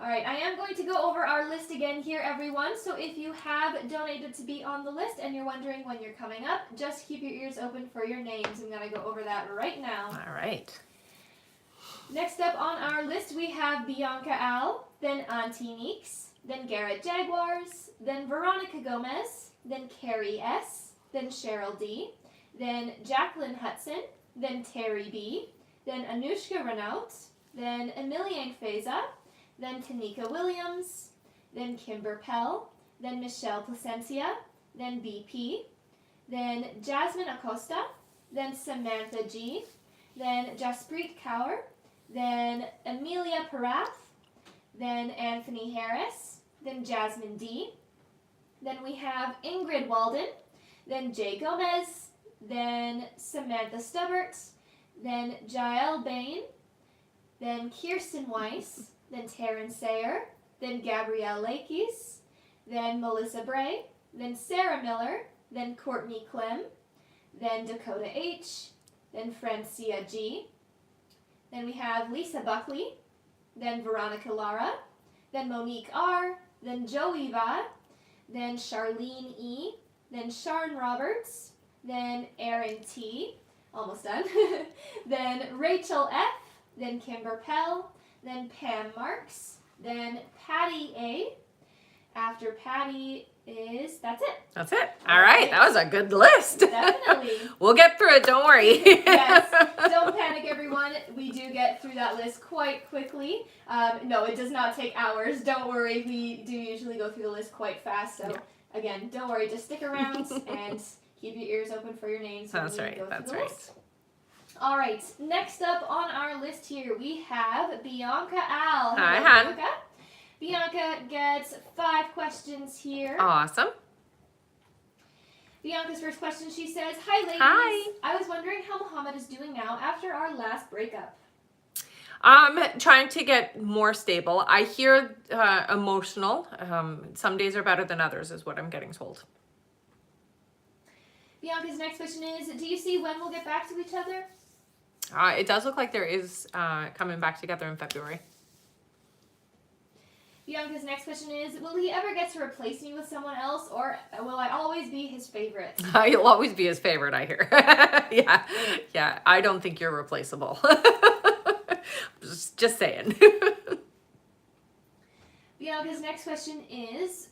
All right, I am going to go over our list again here, everyone. So if you have donated to be on the list and you're wondering when you're coming up, just keep your ears open for your names. I'm going to go over that right now. All right. Next up on our list, we have Bianca Al, then Auntie Neeks, then Garrett Jaguars, then Veronica Gomez, then Carrie S., then Cheryl D., then Jacqueline Hudson, then Terry B., then Anushka Renault, then Emilienne Feza, then Tanika Williams, then Kimber Pell, then Michelle Placencia, then BP, then Jasmine Acosta, then Samantha G., then Jasprit Kaur, then Amelia Parath, then Anthony Harris, then Jasmine D., Then we have Ingrid Walden, then Jay Gomez, then Samantha Stubbert, then Jael Bain, then Kirsten Weiss, then Taryn Sayer, then Gabrielle Lakes, then Melissa Bray, then Sarah Miller, then Courtney Clem, then Dakota H, then Francia G. Then we have Lisa Buckley, then Veronica Lara, then Monique R, then Joey Va, then Charlene E, then Sharon Roberts, then Erin T, almost done, then Rachel F, then Kimber Pell, then Pam Marks, then Patty A. After Patty that's it. That's it. All right. That was a good list. Definitely. We'll get through it. Don't worry. Yes. Don't panic, everyone. We do get through that list quite quickly. No, it does not take hours. Don't worry. We do usually go through the list quite fast. So, again, don't worry. Just stick around and keep your ears open for your names. That's right. That's right. List. All right. Next up on our list here, we have Bianca Al. Hi, Hello, hon. Bianca gets 5 questions here. Awesome. Bianca's first question, she says, "Hi, ladies. Hi. I was wondering how Muhammad is doing now after our last breakup." Trying to get more stable. I hear emotional. Some days are better than others, is what I'm getting told. Bianca's next question is, "Do you see when we'll get back to each other?" It does look like there is coming back together in February. Bianca's next question is, "Will he ever get to replace me with someone else, or will I always be his favorite?" You'll always be his favorite, I hear. Yeah. I don't think you're replaceable. Just saying. Bianca's next question is,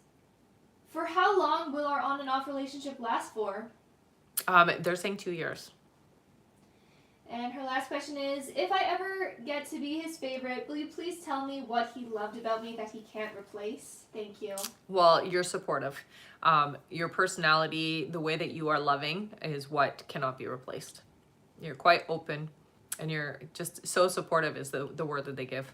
"For how long will our on and off relationship last for?" They're saying 2 years. And her last question is, "If I ever get to be his favorite, will you please tell me what he loved about me that he can't replace? Thank you." Well, you're supportive. Your personality, the way that you are loving is what cannot be replaced. You're quite open and you're just so supportive is the word that they give.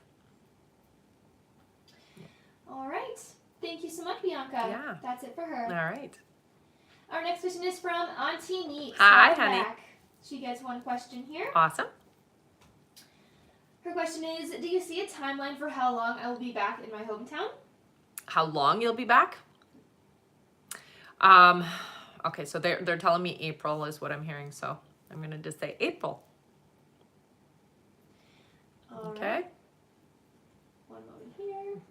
All right. Thank you so much, Bianca. Yeah. That's it for her. All right. Our next question is from Auntie Neeks. Hi, Welcome honey. back. She gets 1 question here. Awesome. Her question is, "Do you see a timeline for how long I will be back in my hometown?" How long you'll be back? Okay, so they're telling me April is what I'm hearing, so I'm gonna just say April. All Okay. right. 1 moment here.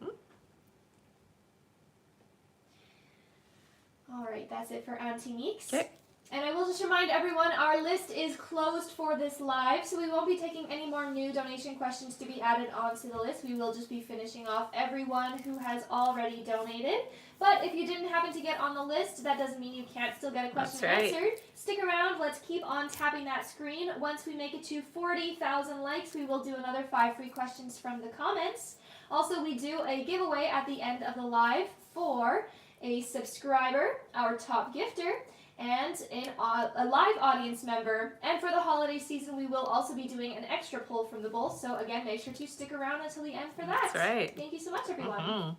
All right, that's it for Auntie Meeks. Okay. And I will just remind everyone, our list is closed for this live, so we won't be taking any more new donation questions to be added onto the list. We will just be finishing off everyone who has already donated. But if you didn't happen to get on the list, that doesn't mean you can't still get a question answered. Stick around. Let's keep on tapping that screen. Once we make it to 40,000 likes, we will do another 5 free questions from the comments. Also, we do a giveaway at the end of the live for a subscriber, our top gifter, and a live audience member. And for the holiday season, we will also be doing an extra poll from the bowl. So again, make sure to stick around until the end for that. That's right. Thank you so much, everyone.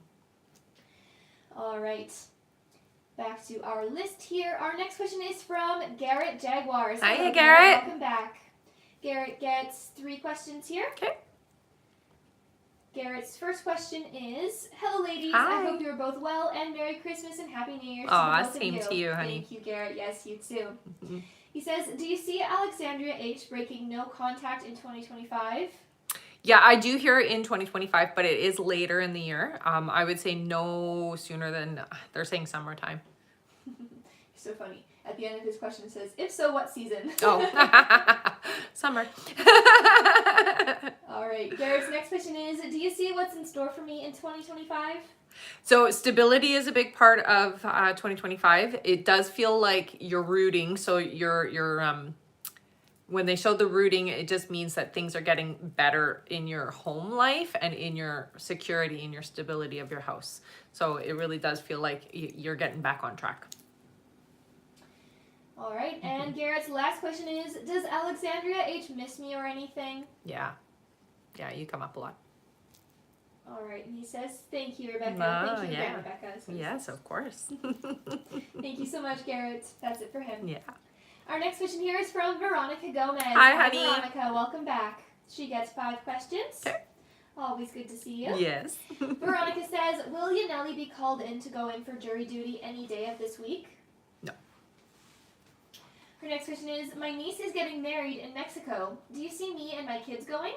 All right. Back to our list here. Our next question is from Garrett Jaguars. Hi, Hello, Garrett. Welcome back. Garrett gets 3 questions here. Okay. Garrett's first question is, "Hello, ladies. Hi. I hope you're both well, and Merry Christmas and Happy New Year to Aw, the both same of you." to you, honey. Thank you, Garrett. Yes, you too. He says, "Do you see Alexandria H breaking no contact in 2025? Yeah, I do hear it in 2025, but it is later in the year. I would say no sooner than, they're saying summertime. You're so funny. At the end of his question it says, "If so, what season?" Oh, summer. All right. Garrett's next question is, "Do you see what's in store for me in 2025? So stability is a big part of 2025. It does feel like you're rooting. So when they show the rooting, it just means that things are getting better in your home life and in your security, in your stability of your house. So it really does feel like you're getting back on track. All right. And Garrett's last question is, "Does Alexandria H miss me or anything?" Yeah. Yeah, you come up a lot. All right, and he says, thank you, Rebecca. Oh, Thank you yeah. again, Rebecca. is what he Yes, says. of course. Thank you so much, Garrett. That's it for him. Yeah. Our next question here is from Veronica Gomez. Hi, honey. Veronica. Welcome back. She gets 5 questions. Okay. Always good to see you. Yes. Veronica says, will Yaneli be called in to go in for jury duty any day of this week? No. Her next question is, my niece is getting married in Mexico. Do you see me and my kids going?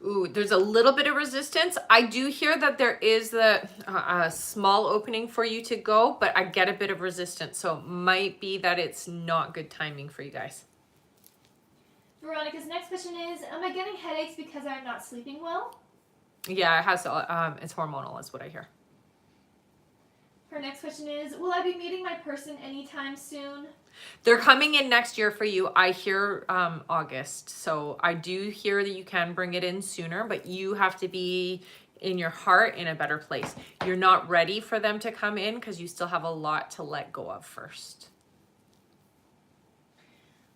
Ooh, there's a little bit of resistance. I do hear that there is a small opening for you to go, but I get a bit of resistance. So it might be that it's not good timing for you guys. Veronica's next question is, am I getting headaches because I'm not sleeping well? Yeah, it has. It's hormonal, is what I hear. Her next question is, will I be meeting my person anytime soon? They're coming in next year for you. I hear August. So I do hear that you can bring it in sooner, but you have to be in your heart in a better place. You're not ready for them to come in because you still have a lot to let go of first.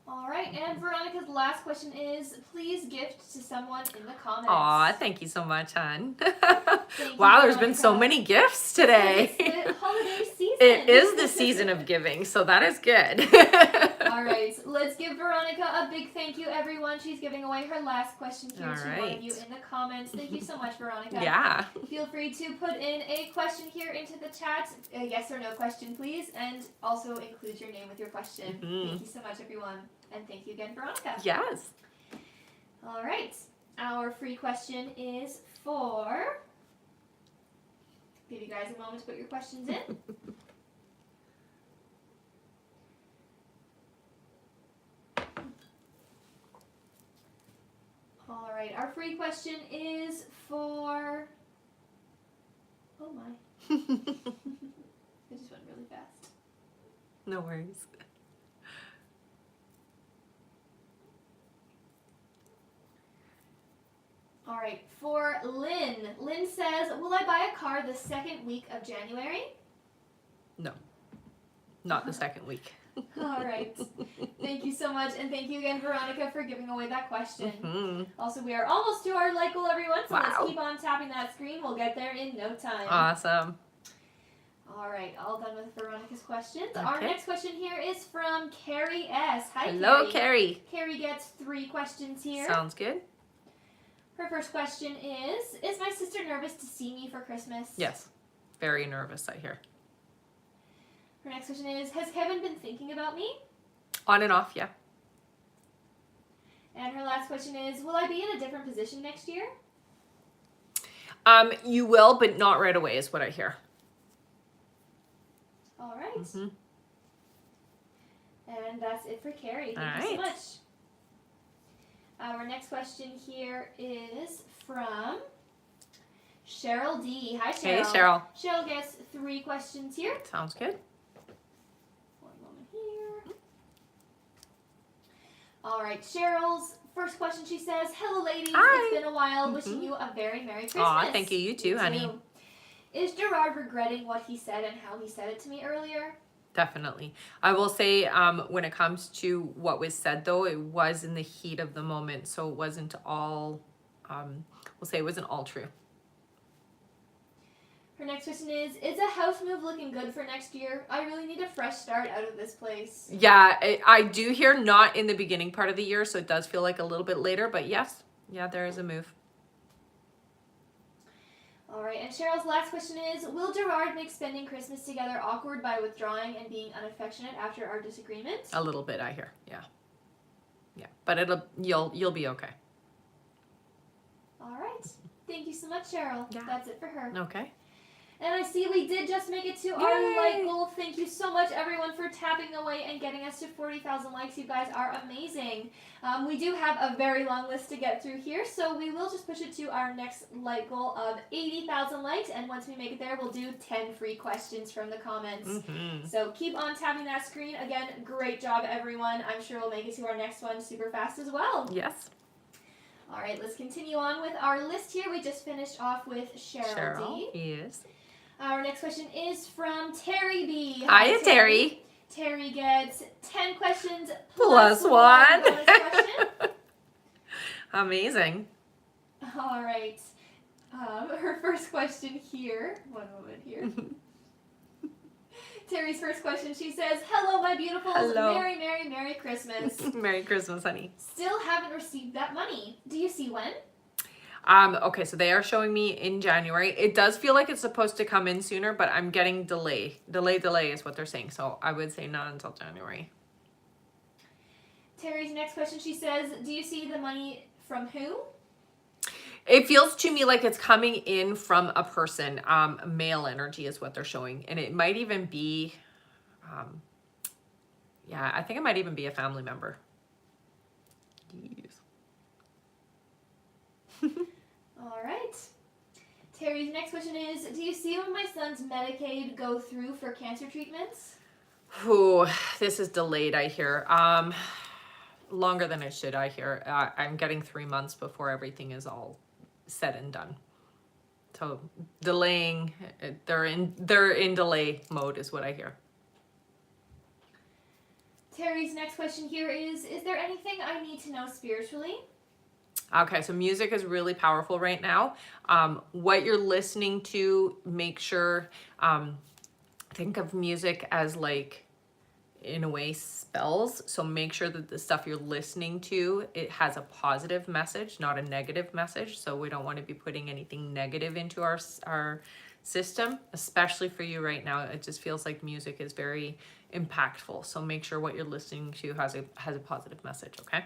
All right, and Veronica's last question is, please gift to someone in the comments. Aw, thank you so much, hon. Thank you, Wow, there's been so Veronica. many gifts today. It's the holiday season. It is the season of giving, so that is good. All right, let's give Veronica a big thank you, everyone. She's giving away her last question here All to one of right. you in the comments. Thank you so much, Veronica. Yeah. Feel free to put in a question here into the chat, a yes or no question, please, and also include your name with your question. Thank you so much, everyone, and thank you again, Veronica. Yes. All right, our free question is for... Give you guys a moment to put your questions in. All right, our free question is for... Oh my, it just went really fast. No worries. All right, for Lynn. Lynn says, will I buy a car the second week of January? No. Not the second week. All right. Thank you so much, and thank you again, Veronica, for giving away that question. Also, we are almost to our like goal, everyone, so let's Wow. keep on tapping that screen. We'll get there in no time. Awesome. All right, all done with Veronica's questions. Okay. Our next question here is from Carrie S. Hi, Hello, Carrie. Carrie. Carrie gets 3 questions here. Sounds good. Her first question is my sister nervous to see me for Christmas? Yes. Very nervous, I hear. Her next question is, has Kevin been thinking about me? On and off, yeah. And her last question is, will I be in a different position next year? You will, but not right away is what I hear. All right. And that's it for Carrie. Thank you so right. much. Our next question here is from Cheryl D. Hi, Cheryl. Hey, Cheryl. Cheryl gets 3 questions here. Sounds good. One moment here. All right, Cheryl's first question, she says, hello, ladies. Hi. It's been a while. Wishing you a very Merry Christmas. Aw, thank you. You too, honey. Is Gerard regretting what he said and how he said it to me earlier? Definitely. I will say, when it comes to what was said, though, it was in the heat of the moment, so it wasn't all, we'll say it wasn't all true. Her next question is a house move looking good for next year? I really need a fresh start out of this place. Yeah, I do hear not in the beginning part of the year, so it does feel like a little bit later, but yes, yeah, there is a move. All right, and Cheryl's last question is, will Gerard make spending Christmas together awkward by withdrawing and being unaffectionate after our disagreement? A little bit, I hear. Yeah. Yeah, but you'll be okay. All right. Thank you so much, Cheryl. Yeah. That's it for her. Okay. And I see we did just make it to our like goal. Thank you so much, everyone, for tapping away and getting us to 40,000 likes. You guys are amazing. We do have a very long list to get through here, so we will just push it to our next like goal of 80,000 likes. And once we make it there, we'll do 10 free questions from the comments. So keep on tapping that screen. Again, great job, everyone. I'm sure we'll make it to our next one super fast as well. Yes. All right, let's continue on with our list here. We just finished off with Cheryl D. Yes. Our next question is from Terry B. Hiya, Terry. Terry gets 10 questions Plus one one. bonus question. Amazing. All right. Her first question here, one moment here. Terry's first question, she says, hello, my beautifuls. Hello. Merry, Merry, Merry Christmas. Merry Christmas, honey. Still haven't received that money. Do you see when? Okay, so they are showing me in January. It does feel like it's supposed to come in sooner, but I'm getting delay. Delay is what they're saying. So I would say not until January. Terry's next question, she says, do you see the money from who? It feels to me like it's coming in from a person. Male energy is what they're showing. And it might even be, yeah, I think it might even be a family member. Yes. All right. Terry's next question is, do you see when my son's Medicaid go through for cancer treatments? Ooh, this is delayed, I hear. Longer than it should, I hear. I'm getting 3 months before everything is all said and done. So delaying, they're in delay mode is what I hear. Terry's next question here is there anything I need to know spiritually? Okay, so music is really powerful right now. What you're listening to, make sure, think of music as like, in a way, spells. So make sure that the stuff you're listening to, it has a positive message, not a negative message. So we don't want to be putting anything negative into our system, especially for you right now. It just feels like music is very impactful. So make sure what you're listening to has a positive message, okay?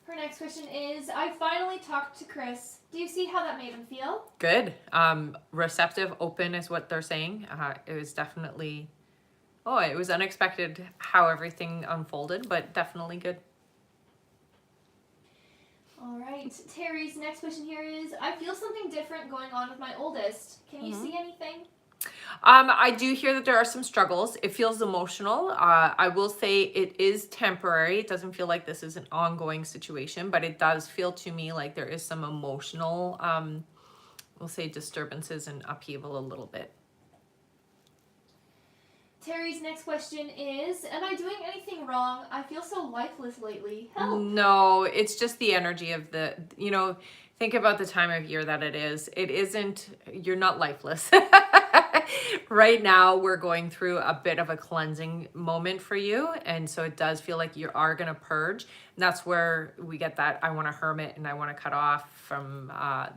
Her next question is, I finally talked to Chris. Do you see how that made him feel? Good. Receptive, open is what they're saying. It was definitely, it was unexpected how everything unfolded, but definitely good. All right. Terry's next question here is, I feel something different going on with my oldest. Can you see anything? I do hear that there are some struggles. It feels emotional. I will say it is temporary. It doesn't feel like this is an ongoing situation, but it does feel to me like there is some emotional, we'll say, disturbances and upheaval a little bit. Terry's next question is, am I doing anything wrong? I feel so lifeless lately. Help. No, it's just the energy of the, think about the time of year that it is. It isn't, you're not lifeless. Right now, we're going through a bit of a cleansing moment for you. And so it does feel like you are going to purge. And that's where we get that I want to hermit and I want to cut off from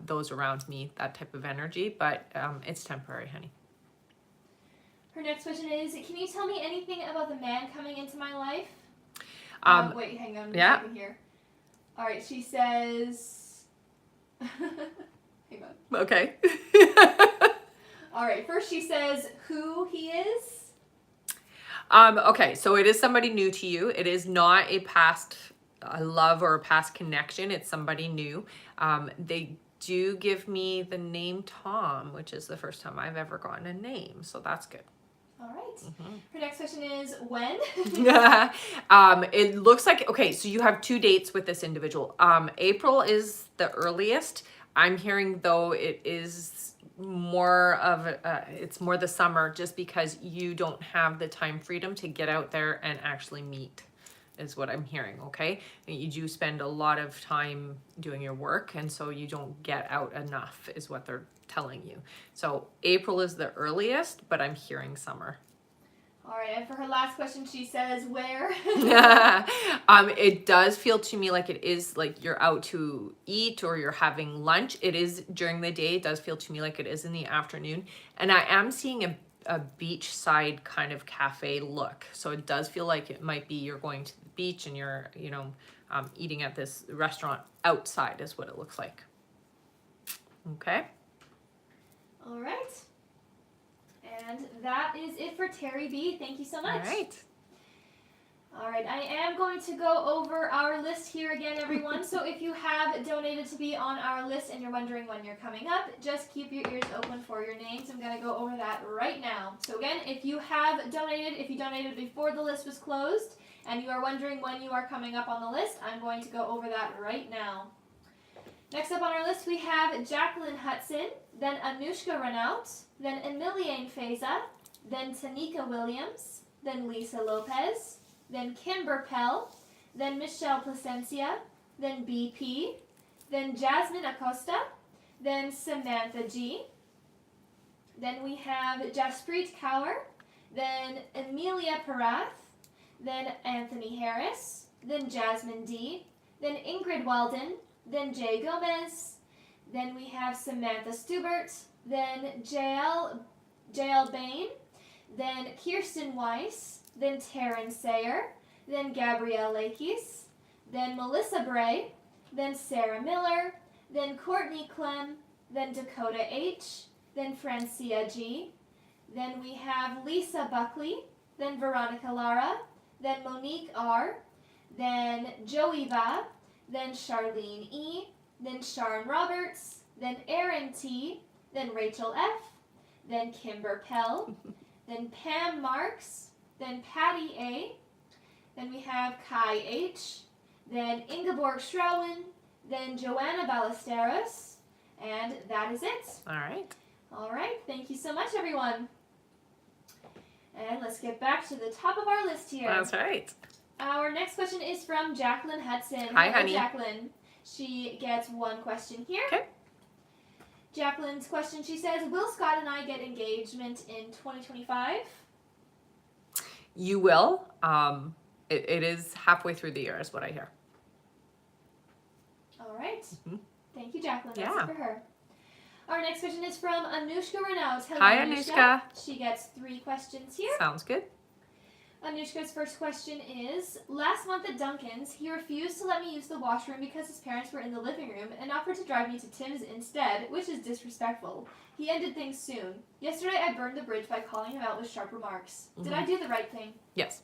those around me, that type of energy. But it's temporary, honey. Her next question is, can you tell me anything about the man coming into my life? Wait, hang on a second here. All right, she says... hang on. Okay. All right, first she says who he is. Okay, so it is somebody new to you. It is not a past love or a past connection. It's somebody new. They do give me the name Tom, which is the first time I've ever gotten a name. So that's good. All right. Her next question is when? It looks like, okay, so you have 2 dates with this individual. April is the earliest. I'm hearing though it is more of it's more the summer, just because you don't have the time freedom to get out there and actually meet, is what I'm hearing. Okay, you do spend a lot of time doing your work, and so you don't get out enough, is what they're telling you. So April is the earliest, but I'm hearing summer. All right, and for her last question, she says where? It does feel to me like it is like you're out to eat or you're having lunch. It is during the day. It does feel to me like it is in the afternoon. And I am seeing a beachside kind of cafe look. So it does feel like it might be you're going to the beach and you're, eating at this restaurant outside is what it looks like. Okay. All right. And that is it for Terry B. Thank you so much. All right. All right, I am going to go over our list here again, everyone. So if you have donated to be on our list and you're wondering when you're coming up, just keep your ears open for your names. I'm going to go over that right now. So again, if you donated before the list was closed and you are wondering when you are coming up on the list, I'm going to go over that right now. Next up on our list, we have Jacqueline Hudson, then Anushka Renault, then Emiliane Feza, then Tanika Williams, then Lisa Lopez, then Kimber Pell, then Michelle Placencia, then BP, then Jasmine Acosta, then Samantha G. Then we have Jasprit Kaur, then Amelia Parath, then Anthony Harris, then Jasmine D, then Ingrid Walden, then Jay Gomez, then we have Samantha Stubert, then JL Bain, then Kirsten Weiss, then Taryn Sayer, then Gabrielle Lakis, then Melissa Bray, then Sarah Miller, then Courtney Clem, then Dakota H, then Francia G, then we have Lisa Buckley, then Veronica Lara, then Monique R, then Joey Va, then Charlene E, then Sharon Roberts, then Erin T, then Rachel F, then Kimber Pell, then Pam Marks, then Patty A, then we have Kai H, then Ingeborg Schrowen, then Joanna Ballesteros, and that is it. All right. All right, thank you so much, everyone. And let's get back to the top of our list here. That's right. Our next question is from Jacqueline Hudson. Hi, Hello, honey. Jacqueline. She gets one question here. Okay. Jacqueline's question, she says, will Scott and I get engagement in 2025? You will. It is halfway through the year is what I hear. All right. Mhm. Thank you, Jacqueline. Yeah. That's it for her. Our next question is from Anushka Renaud. Hello, Hi, Anushka. She gets 3 questions here. Sounds good. Anushka's first question is, last month at Duncan's, he refused to let me use the washroom because his parents were in the living room and offered to drive me to Tim's instead, which is disrespectful. He ended things soon. Yesterday I burned the bridge by calling him out with sharp remarks. Did I do the right thing? Yes.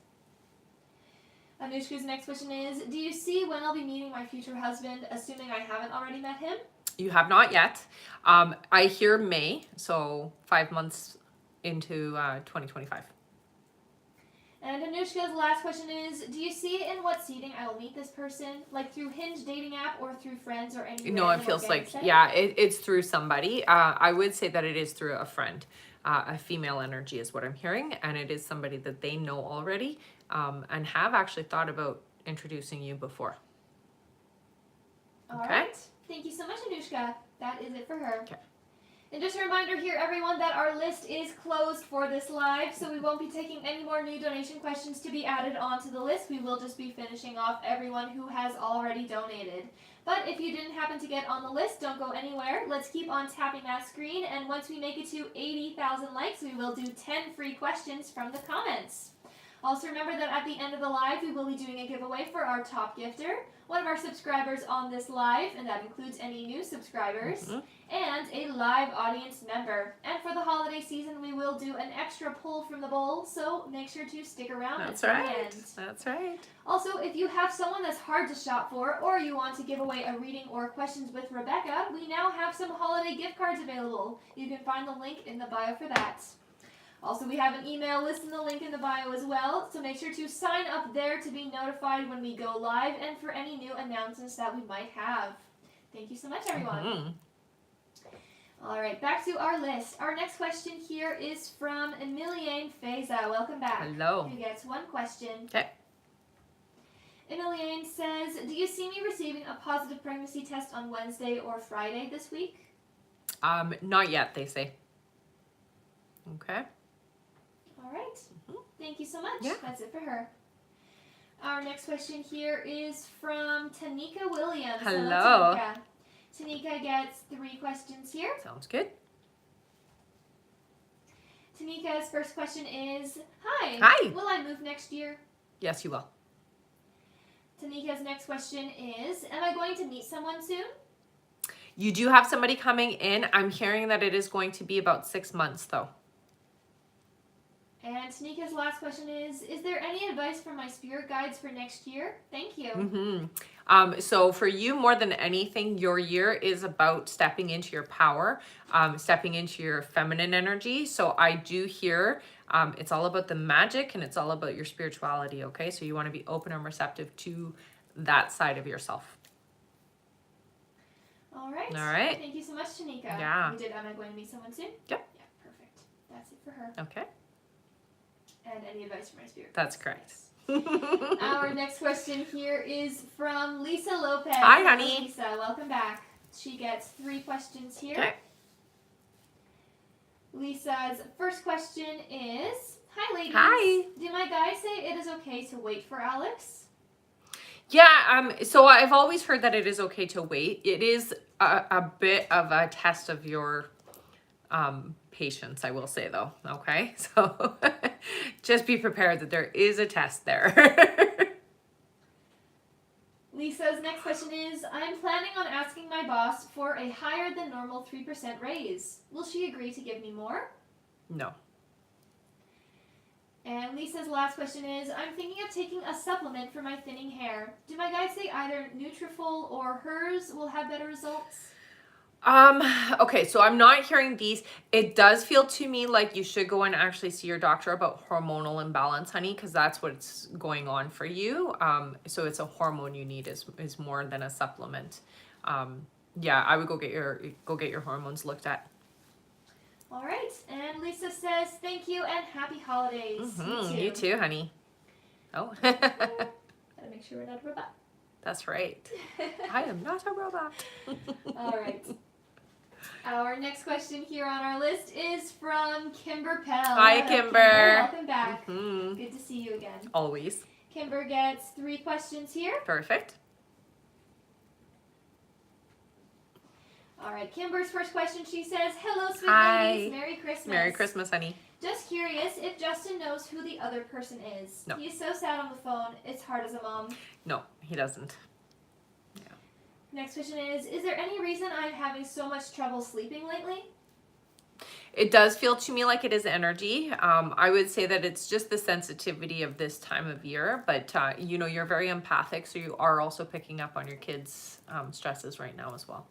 Anushka's next question is, do you see when I'll be meeting my future husband, assuming I haven't already met him? You have not yet. I hear May, so 5 months into 2025. And Anushka's last question is, do you see in what seating I will meet this person? Like through Hinge dating app or through friends or any No, it random feels organic like, setting? yeah, it's through somebody. I would say that it is through a friend. A female energy is what I'm hearing, and it is somebody that they know already and have actually thought about introducing you before. All Okay. right. Thank you so much, Anushka. That is it for her. Okay. And just a reminder here, everyone, that our list is closed for this live, so we won't be taking any more new donation questions to be added onto the list. We will just be finishing off everyone who has already donated. But if you didn't happen to get on the list, don't go anywhere. Let's keep on tapping that screen, and once we make it to 80,000 likes, we will do 10 free questions from the comments. Also remember that at the end of the live, we will be doing a giveaway for our top gifter, one of our subscribers on this live, and that includes any new subscribers, and a live audience member. And for the holiday season, we will do an extra pull from the bowl, so make sure to stick around That's until the right. end. That's right. Also, if you have someone that's hard to shop for, or you want to give away a reading or questions with Rebecca, we now have some holiday gift cards available. You can find the link in the bio for that. Also, we have an email list in the link in the bio as well, so make sure to sign up there to be notified when we go live and for any new announcements that we might have. Thank you so much, everyone. All right, back to our list. Our next question here is from Emilienne Feza. Welcome back. Hello. Who gets one question. Okay. Emilienne says, do you see me receiving a positive pregnancy test on Wednesday or Friday this week? Not yet, they say. Okay. All right. Thank you so much. Yeah. That's it for her. Our next question here is from Tanika Williams. Hello. Tanika. Tanika gets 3 questions here. Sounds good. Tanika's first question is, hi. Hi. Will I move next year? Yes, you will. Tanika's next question is, am I going to meet someone soon? You do have somebody coming in. I'm hearing that it is going to be about 6 months, though. And Tanika's last question is there any advice from my spirit guides for next year? Thank you. So for you, more than anything, your year is about stepping into your power, stepping into your feminine energy. So I do hear it's all about the magic and it's all about your spirituality, okay? So you want to be open and receptive to that side of yourself. All right. All right. Thank you so much, Tanika. Yeah. You did, am I going to meet someone soon? Yep. Yeah, perfect. That's it for her. Okay. And any advice for my spirit? That's correct. Our next question here is from Lisa Lopez. Hi, Hello, honey. Lisa, welcome back. She gets 3 questions here. Okay. Lisa's first question is, hi ladies. Hi. Did my guy say it is okay to wait for Alex? Yeah, so I've always heard that it is okay to wait. It is a bit of a test of your patience, I will say though, okay? So just be prepared that there is a test there. Lisa's next question is, I'm planning on asking my boss for a higher than normal 3% raise. Will she agree to give me more? No. And Lisa's last question is, I'm thinking of taking a supplement for my thinning hair. Do my guys say either Nutrafol or hers will have better results? Okay, so I'm not hearing these. It does feel to me like you should go and actually see your doctor about hormonal imbalance, honey, because that's what's going on for you. So it's a hormone you need is more than a supplement. Yeah, I would go get your hormones looked at. All right, and Lisa says, thank you and happy holidays. You too, honey. Oh. Gotta make sure we're not a robot. That's right. I am not a robot. All right. Our next question here on our list is from Kimber Pell. Hi, Kimber. Welcome back. Mm-hmm. Good to see you again. Always. Kimber gets 3 questions here. Perfect. All right, Kimber's first question, she says, hello, sweet Hi. ladies. Merry Christmas. Merry Christmas, honey. Just curious if Justin knows who the other person is. No. He's so sad on the phone. It's hard as a mom. No, he doesn't. Next question is there any reason I'm having so much trouble sleeping lately? It does feel to me like it is energy. I would say that it's just the sensitivity of this time of year, but you know, you're very empathic, so you are also picking up on your kids' stresses right now as well.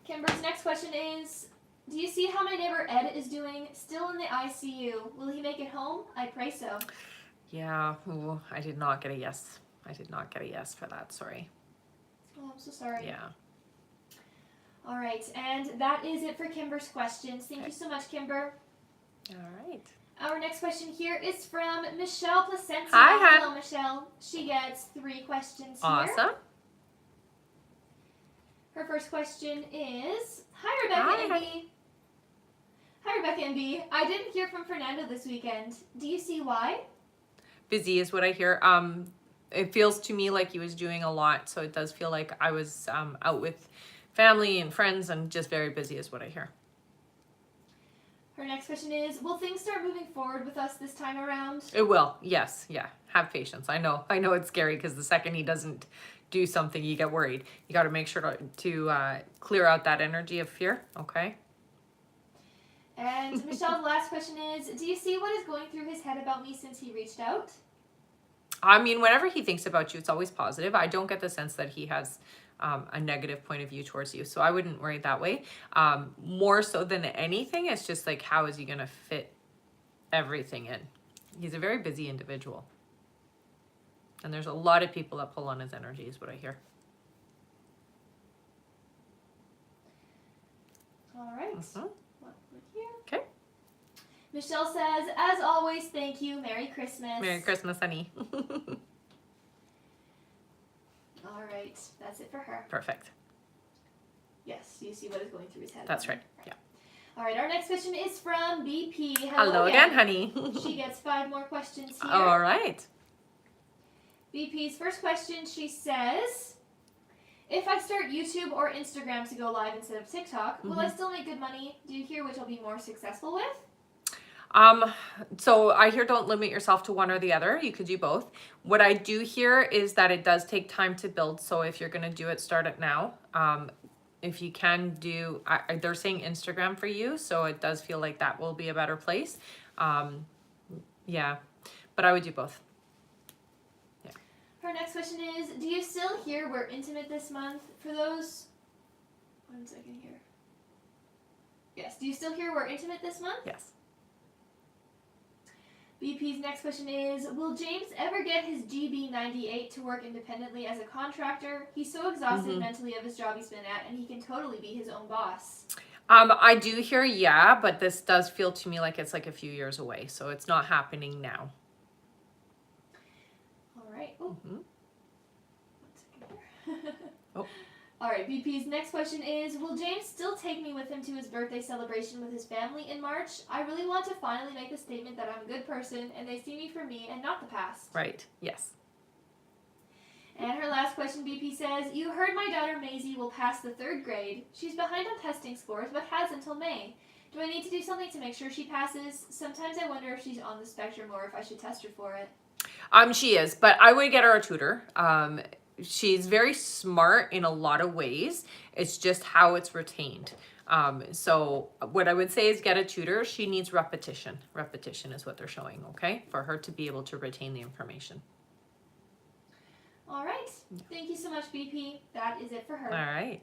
Kimber's next question is, do you see how my neighbor Ed is doing? Still in the ICU. Will he make it home? I pray so. Yeah, ooh, I did not get a yes. I did not get a yes for that, sorry. Oh, I'm so sorry. Yeah. All right, and that is it for Kimber's questions. Thank you so much, Kimber. All right. Our next question here is from Michelle Placencia. Hi, Hello, Michelle. She gets 3 questions here. Awesome. Her first question is, hi, Rebecca and B. Hi, Rebecca and B. I didn't hear from Fernando this weekend. Do you see why? Busy is what I hear. It feels to me like he was doing a lot, so it does feel like I was out with family and friends and just very busy is what I hear. Her next question is, will things start moving forward with us this time around? It will, yes, yeah. Have patience. I know it's scary because the second he doesn't do something, you get worried. You got to make sure to clear out that energy of fear, okay? And Michelle's last question is, do you see what is going through his head about me since he reached out? I mean, whenever he thinks about you, it's always positive. I don't get the sense that he has a negative point of view towards you, so I wouldn't worry that way. More so than anything, it's just like, how is he going to fit everything in? He's a very busy individual. And there's a lot of people that pull on his energy is what I hear. All right. Mm-hmm. Okay. Michelle says, as always, thank you. Merry Christmas. Merry Christmas, honey. All right. That's it for her. Perfect. Yes, you see what is going through his head. That's right. Yeah. All right. Our next question is from BP. Hello again, honey. She gets 5 more questions here. All right. BP's first question, she says, if I start YouTube or Instagram to go live instead of TikTok, will I still make good money? Do you hear which I'll be more successful with? So I hear don't limit yourself to one or the other. You could do both. What I do hear is that it does take time to build. So if you're going to do it, start it now. If you can do, they're saying Instagram for you. So it does feel like that will be a better place. Yeah, but I would do both. Her next question is, do you still hear we're intimate this month? For those, 1 second here. Yes, do you still hear we're intimate this month? Yes. BP's next question is, will James ever get his GB98 to work independently as a contractor? He's so exhausted mentally of his job he's been at, and he can totally be his own boss. I do hear, yeah, but this does feel to me like it's like a few years away, so it's not happening now. All right. Oh. 1 second here. Oh. All right, BP's next question is, will James still take me with him to his birthday celebration with his family in March? I really want to finally make the statement that I'm a good person and they see me for me and not the past. Right. Yes. And her last question, BP says, you heard my daughter Maisie will pass the 3rd grade. She's behind on testing scores, but has until May. Do I need to do something to make sure she passes? Sometimes I wonder if she's on the spectrum or if I should test her for it. She is, but I would get her a tutor. She's very smart in a lot of ways. It's just how it's retained. So what I would say is get a tutor. She needs repetition. Repetition is what they're showing, okay? For her to be able to retain the information. All right. Thank you so much, BP. That is it for her. All right.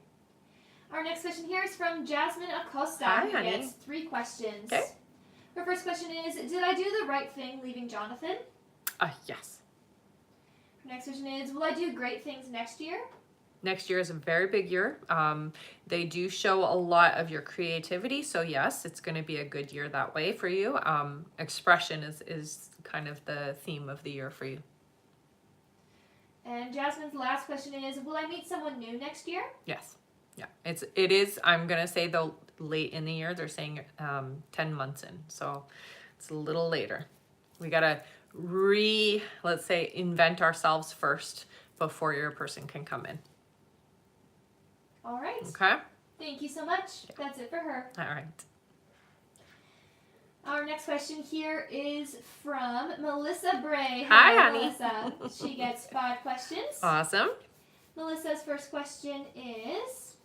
Our next question here is from Jasmine Acosta, Hi, who honey. gets 3 questions. Okay. Her first question is, did I do the right thing leaving Jonathan? Yes. Her next question is, will I do great things next year? Next year is a very big year. They do show a lot of your creativity. So yes, it's going to be a good year that way for you. Expression is kind of the theme of the year for you. And Jasmine's last question is, will I meet someone new next year? Yes. Yeah. It is, I'm going to say though, late in the year. They're saying 10 months in. So it's a little later. We got to let's say, invent ourselves first before your person can come in. All right. Okay. Thank you so much. That's it for her. All right. Our next question here is from Melissa Bray. Hi, Hello, honey. Melissa. She gets 5 questions. Awesome. Melissa's first question is,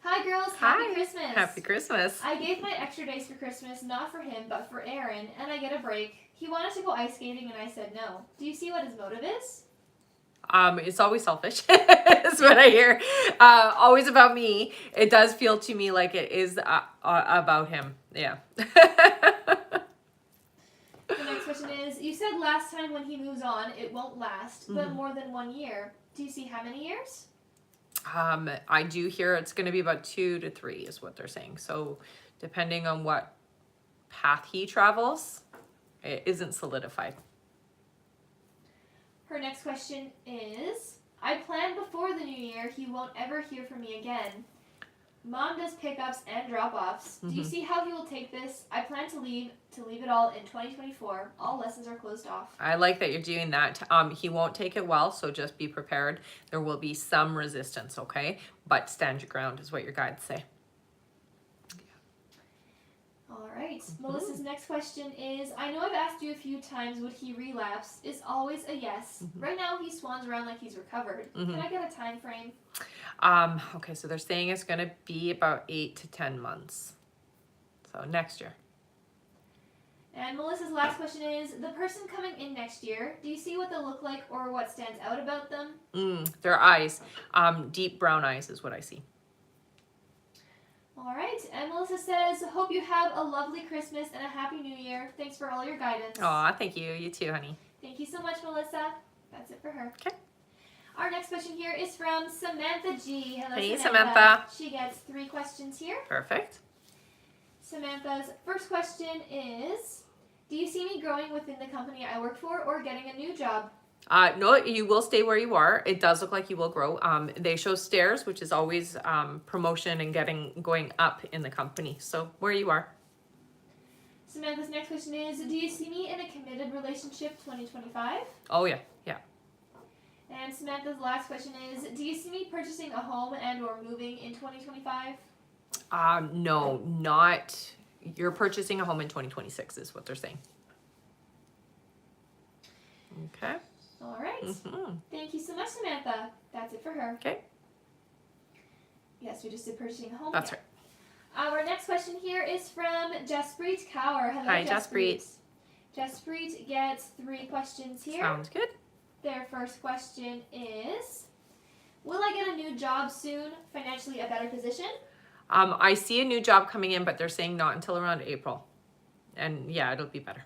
hi girls, Hi. Happy Christmas. Happy Christmas. I gave my extra days for Christmas, not for him, but for Aaron, and I get a break. He wanted to go ice skating and I said no. Do you see what his motive is? It's always selfish. That's what I hear. Always about me. It does feel to me like it is about him. Yeah. The next question is, you said last time when he moves on, it won't last, but more than 1 year. Do you see how many years? I do hear it's going to be about 2 to 3 is what they're saying. So depending on what path he travels, it isn't solidified. Her next question is, I planned before the new year he won't ever hear from me again. Mom does pickups and drop-offs. Do you see how he will take this? I plan to leave it all in 2024. All lessons are closed off. I like that you're doing that. He won't take it well, so just be prepared. There will be some resistance, okay? But stand your ground is what your guides say. All right. Melissa's next question is, I know I've asked you a few times, would he relapse? Is always a yes. Right now he swans around like he's recovered. Can I get a time frame? Okay, so they're saying it's going to be about 8 to 10 months. So next year. And Melissa's last question is, the person coming in next year, do you see what they'll look like or what stands out about them? Their eyes. Deep brown eyes is what I see. All right. And Melissa says, hope you have a lovely Christmas and a happy new year. Thanks for all your guidance. Aw, thank you. You too, honey. Thank you so much, Melissa. That's it for her. Okay. Our next question here is from Samantha G. Hello, Hey, Samantha. She gets 3 questions here. Perfect. Samantha's first question is, do you see me growing within the company I work for or getting a new job? No, you will stay where you are. It does look like you will grow. They show stairs, which is always promotion and going up in the company. So where you are. Samantha's next question is, do you see me in a committed relationship 2025? Oh, yeah. Yeah. And Samantha's last question is, do you see me purchasing a home and or moving in 2025? No, not. You're purchasing a home in 2026 is what they're saying. Okay. All right. Thank you so much, Samantha. That's it for her. Okay. Yes, we just did purchasing a home. That's right. Our right. next question here is from Jaspreet Kaur. Hello, Hi, Jaspreet. Jaspreet gets 3 questions here. Sounds good. Their first question is, will I get a new job soon, financially a better position? I see a new job coming in, but they're saying not until around April. And yeah, it'll be better.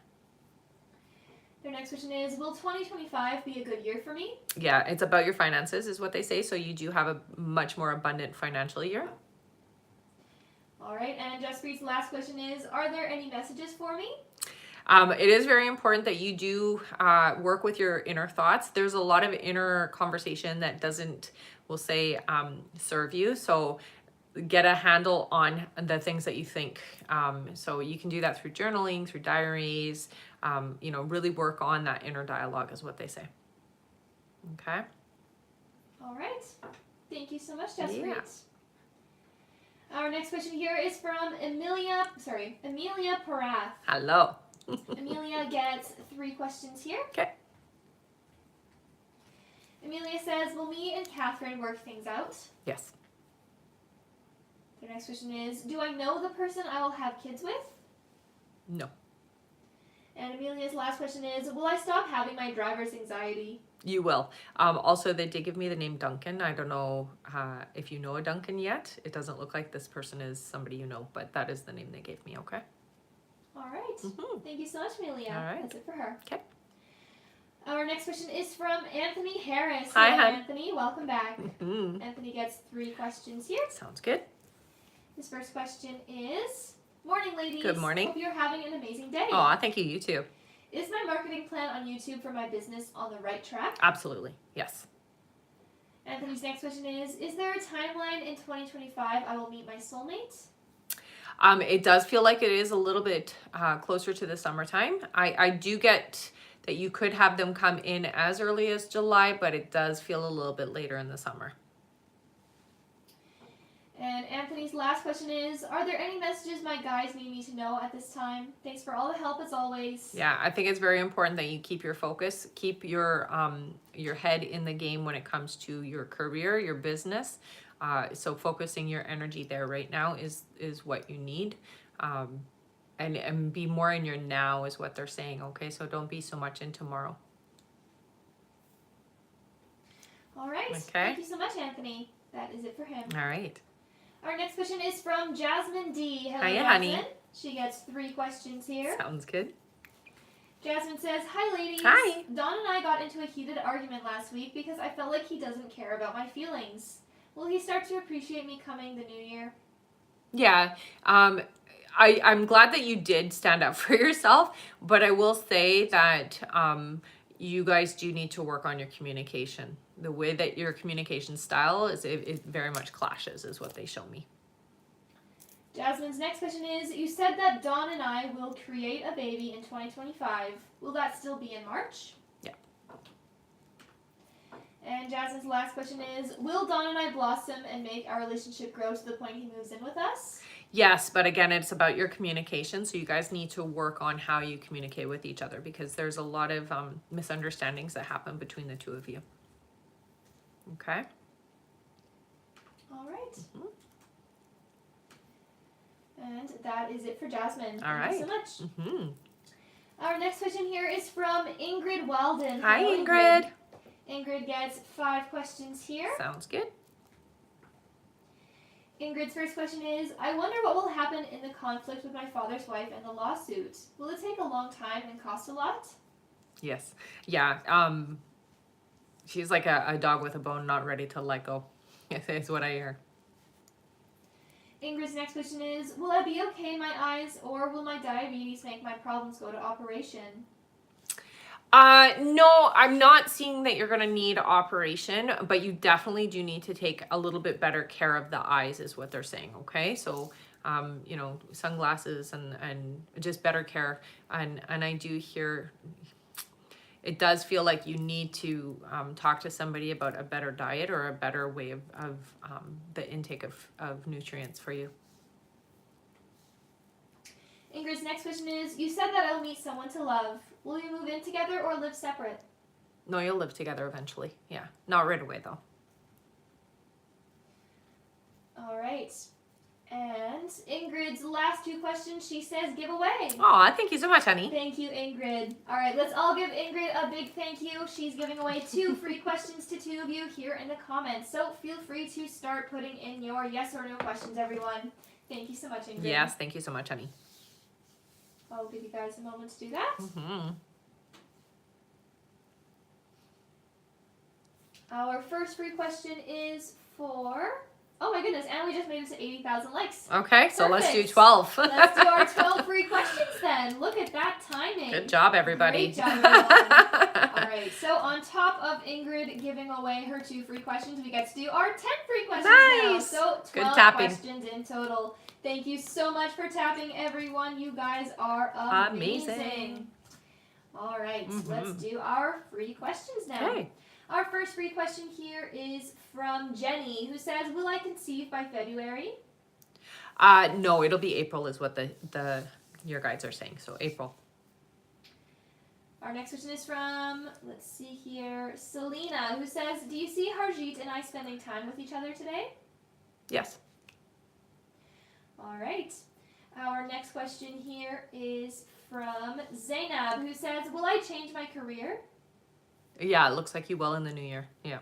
Their next question is, will 2025 be a good year for me? Yeah, it's about your finances is what they say. So you do have a much more abundant financial year. All right, and Jaspreet's last question is, are there any messages for me? It is very important that you do work with your inner thoughts. There's a lot of inner conversation that doesn't we'll say, serve you. So get a handle on the things that you think. So you can do that through journaling, through diaries, you know, really work on that inner dialogue is what they say. Okay. All right. Thank you so much, Jaspreet. Yeah. Our next question here is from Amelia Parath. Hello. Amelia gets 3 questions here. Okay. Amelia says, will me and Catherine work things out? Yes. The next question is, do I know the person I will have kids with? No. And Amelia's last question is, will I stop having my driver's anxiety? You will. Also, they did give me the name Duncan. I don't know if you know a Duncan yet. It doesn't look like this person is somebody you know, but that is the name they gave me, okay? All right. Mm-hmm. Thank you so much, Amelia. All right. That's it for her. Okay. Our next question is from Anthony Harris. Hi, Hello, hon. Anthony. Welcome back. Mm-hmm. Anthony gets 3 questions here. Sounds good. His first question is, morning, ladies. Good morning. Hope you're having an amazing day. Aw, thank you. You too. Is my marketing plan on YouTube for my business on the right track? Absolutely. Yes. Anthony's next question is there a timeline in 2025 I will meet my soulmate? It does feel like it is a little bit closer to the summertime. I do get that you could have them come in as early as July, but it does feel a little bit later in the summer. And Anthony's last question is, are there any messages my guys need me to know at this time? Thanks for all the help as always. Yeah, I think it's very important that you keep your focus, keep your head in the game when it comes to your career, your business. So focusing your energy there right now is what you need. And be more in your now is what they're saying, okay? So don't be so much in tomorrow. All right. Okay. Thank you so much, Anthony. That is it for him. All right. Our next question is from Jasmine D. Hello, Hiya, Jasmine. honey. She gets 3 questions here. Sounds good. Jasmine says, hi, ladies. Hi. Don and I got into a heated argument last week because I felt like he doesn't care about my feelings. Will he start to appreciate me coming the new year? Yeah. I'm glad that you did stand up for yourself, but I will say that you guys do need to work on your communication. The way that your communication style is, it very much clashes, is what they show me. Jasmine's next question is, you said that Don and I will create a baby in 2025. Will that still be in March? Yeah. And Jasmine's last question is, will Don and I blossom and make our relationship grow to the point he moves in with us? Yes, but again, it's about your communication. So you guys need to work on how you communicate with each other, because there's a lot of misunderstandings that happen between the two of you. Okay. All right. Mm-hmm. And that is it for Jasmine. All Thank you so right. much. Mm-hmm. Our next question here is from Ingrid Walden. Hi, Hello, Ingrid. Ingrid gets 5 questions here. Sounds good. Ingrid's first question is, I wonder what will happen in the conflict with my father's wife and the lawsuit. Will it take a long time and cost a lot? Yes. Yeah. She's like a dog with a bone, not ready to let go. Is what I hear. Ingrid's next question is, will I be okay in my eyes, or will my diabetes make my problems go to operation? No, I'm not seeing that you're going to need operation, but you definitely do need to take a little bit better care of the eyes is what they're saying. Okay. So, you know, sunglasses and just better care. And I do hear, it does feel like you need to, talk to somebody about a better diet or a better way of the intake of nutrients for you. Ingrid's next question is, you said that I'll meet someone to love. Will you move in together or live separate? No, you'll live together eventually. Yeah. Not right away though. All right. And Ingrid's last 2 questions, she says giveaway. Aw, thank you so much, honey. Thank you, Ingrid. All right, let's all give Ingrid a big thank you. She's giving away 2 free questions to 2 of you here in the comments. So feel free to start putting in your yes or no questions, everyone. Thank you so much, Ingrid. Yes, thank you so much, honey. I'll give you guys a moment to do that. Mm-hmm. Our first free question is for Oh my goodness, and we just made it to 80,000 likes. Okay, so let's do Perfect. 12. Let's do our 12 free questions then. Look at that timing. Good job, everybody. Great job, everyone. All right, so on top of Ingrid giving away her 2 free questions, we get to do our 10 free questions now. Nice. So 12 Good tapping. questions in total. Thank you so much for tapping, everyone. You guys are amazing. All right, let's do our free questions now. Okay. Our first free question here is from Jenny, who says, will I conceive by February? No, it'll be April is what your guides are saying. So April. Our next question is from, let's see here, Selena, who says, do you see Harjeet and I spending time with each other today? Yes. All right. Our next question here is from Zainab, who says, will I change my career? Yeah, it looks like you will in the new year. Yeah.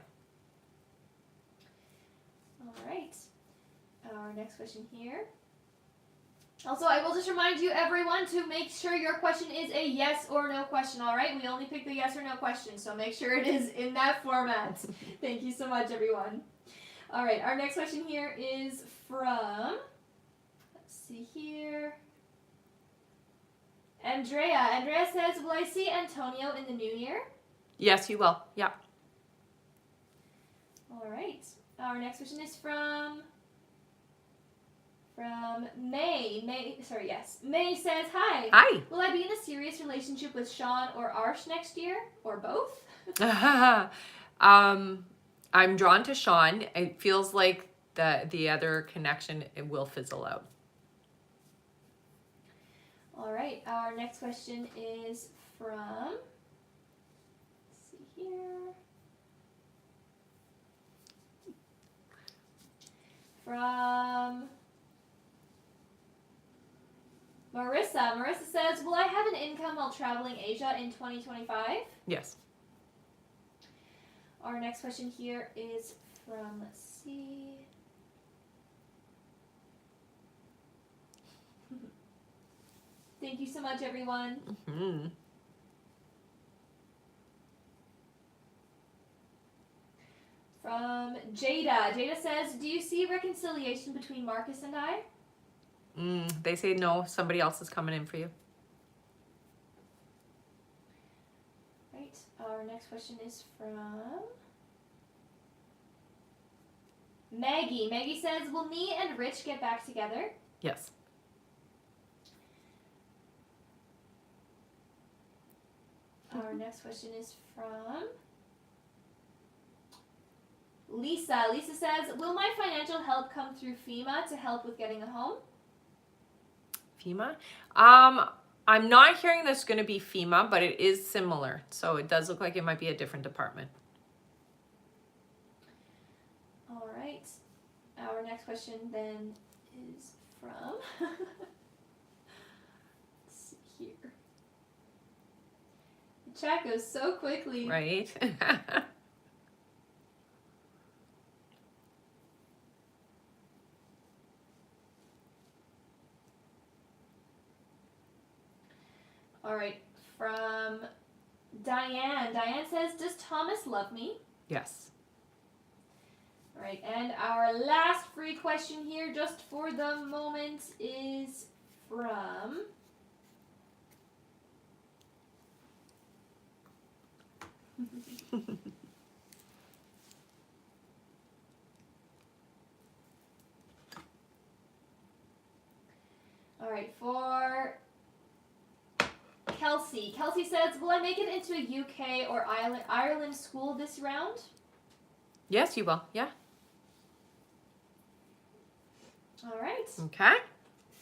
All right. Our next question here. Also, I will just remind you, everyone, to make sure your question is a yes or no question, all right? We only pick the yes or no question, so make sure it is in that format. Thank you so much, everyone. All right, our next question here is from, let's see here, Andrea. Andrea says, will I see Antonio in the new year? Yes, you will. Yeah. All right. Our next question is from May. May says, hi. Hi. Will I be in a serious relationship with Sean or Arsh next year? Or both? I'm drawn to Sean. It feels like the other connection, it will fizzle out. All right. Our next question is from, let's see here. From Marissa. Marissa says, will I have an income while traveling Asia in 2025? Yes. Our next question here is from, let's see. Thank you so much, everyone. Mm-hmm. From Jada. Jada says, do you see reconciliation between Marcus and I? They say no, somebody else is coming in for you. Right. Our next question is from Maggie. Maggie says, will me and Rich get back together? Yes. Our next question is from Lisa. Lisa says, will my financial help come through FEMA to help with getting a home? FEMA? I'm not hearing this going to be FEMA, but it is similar. So it does look like it might be a different department. All right. Our next question then is from, let's see here. The chat goes so quickly. Right? All right, from Diane. Diane says, does Thomas love me? Yes. All right, and our last free question here, just for the moment, is from all right, for Kelsey. Kelsey says, will I make it into a UK or Ireland school this round? Yes, you will. Yeah. All right. Okay.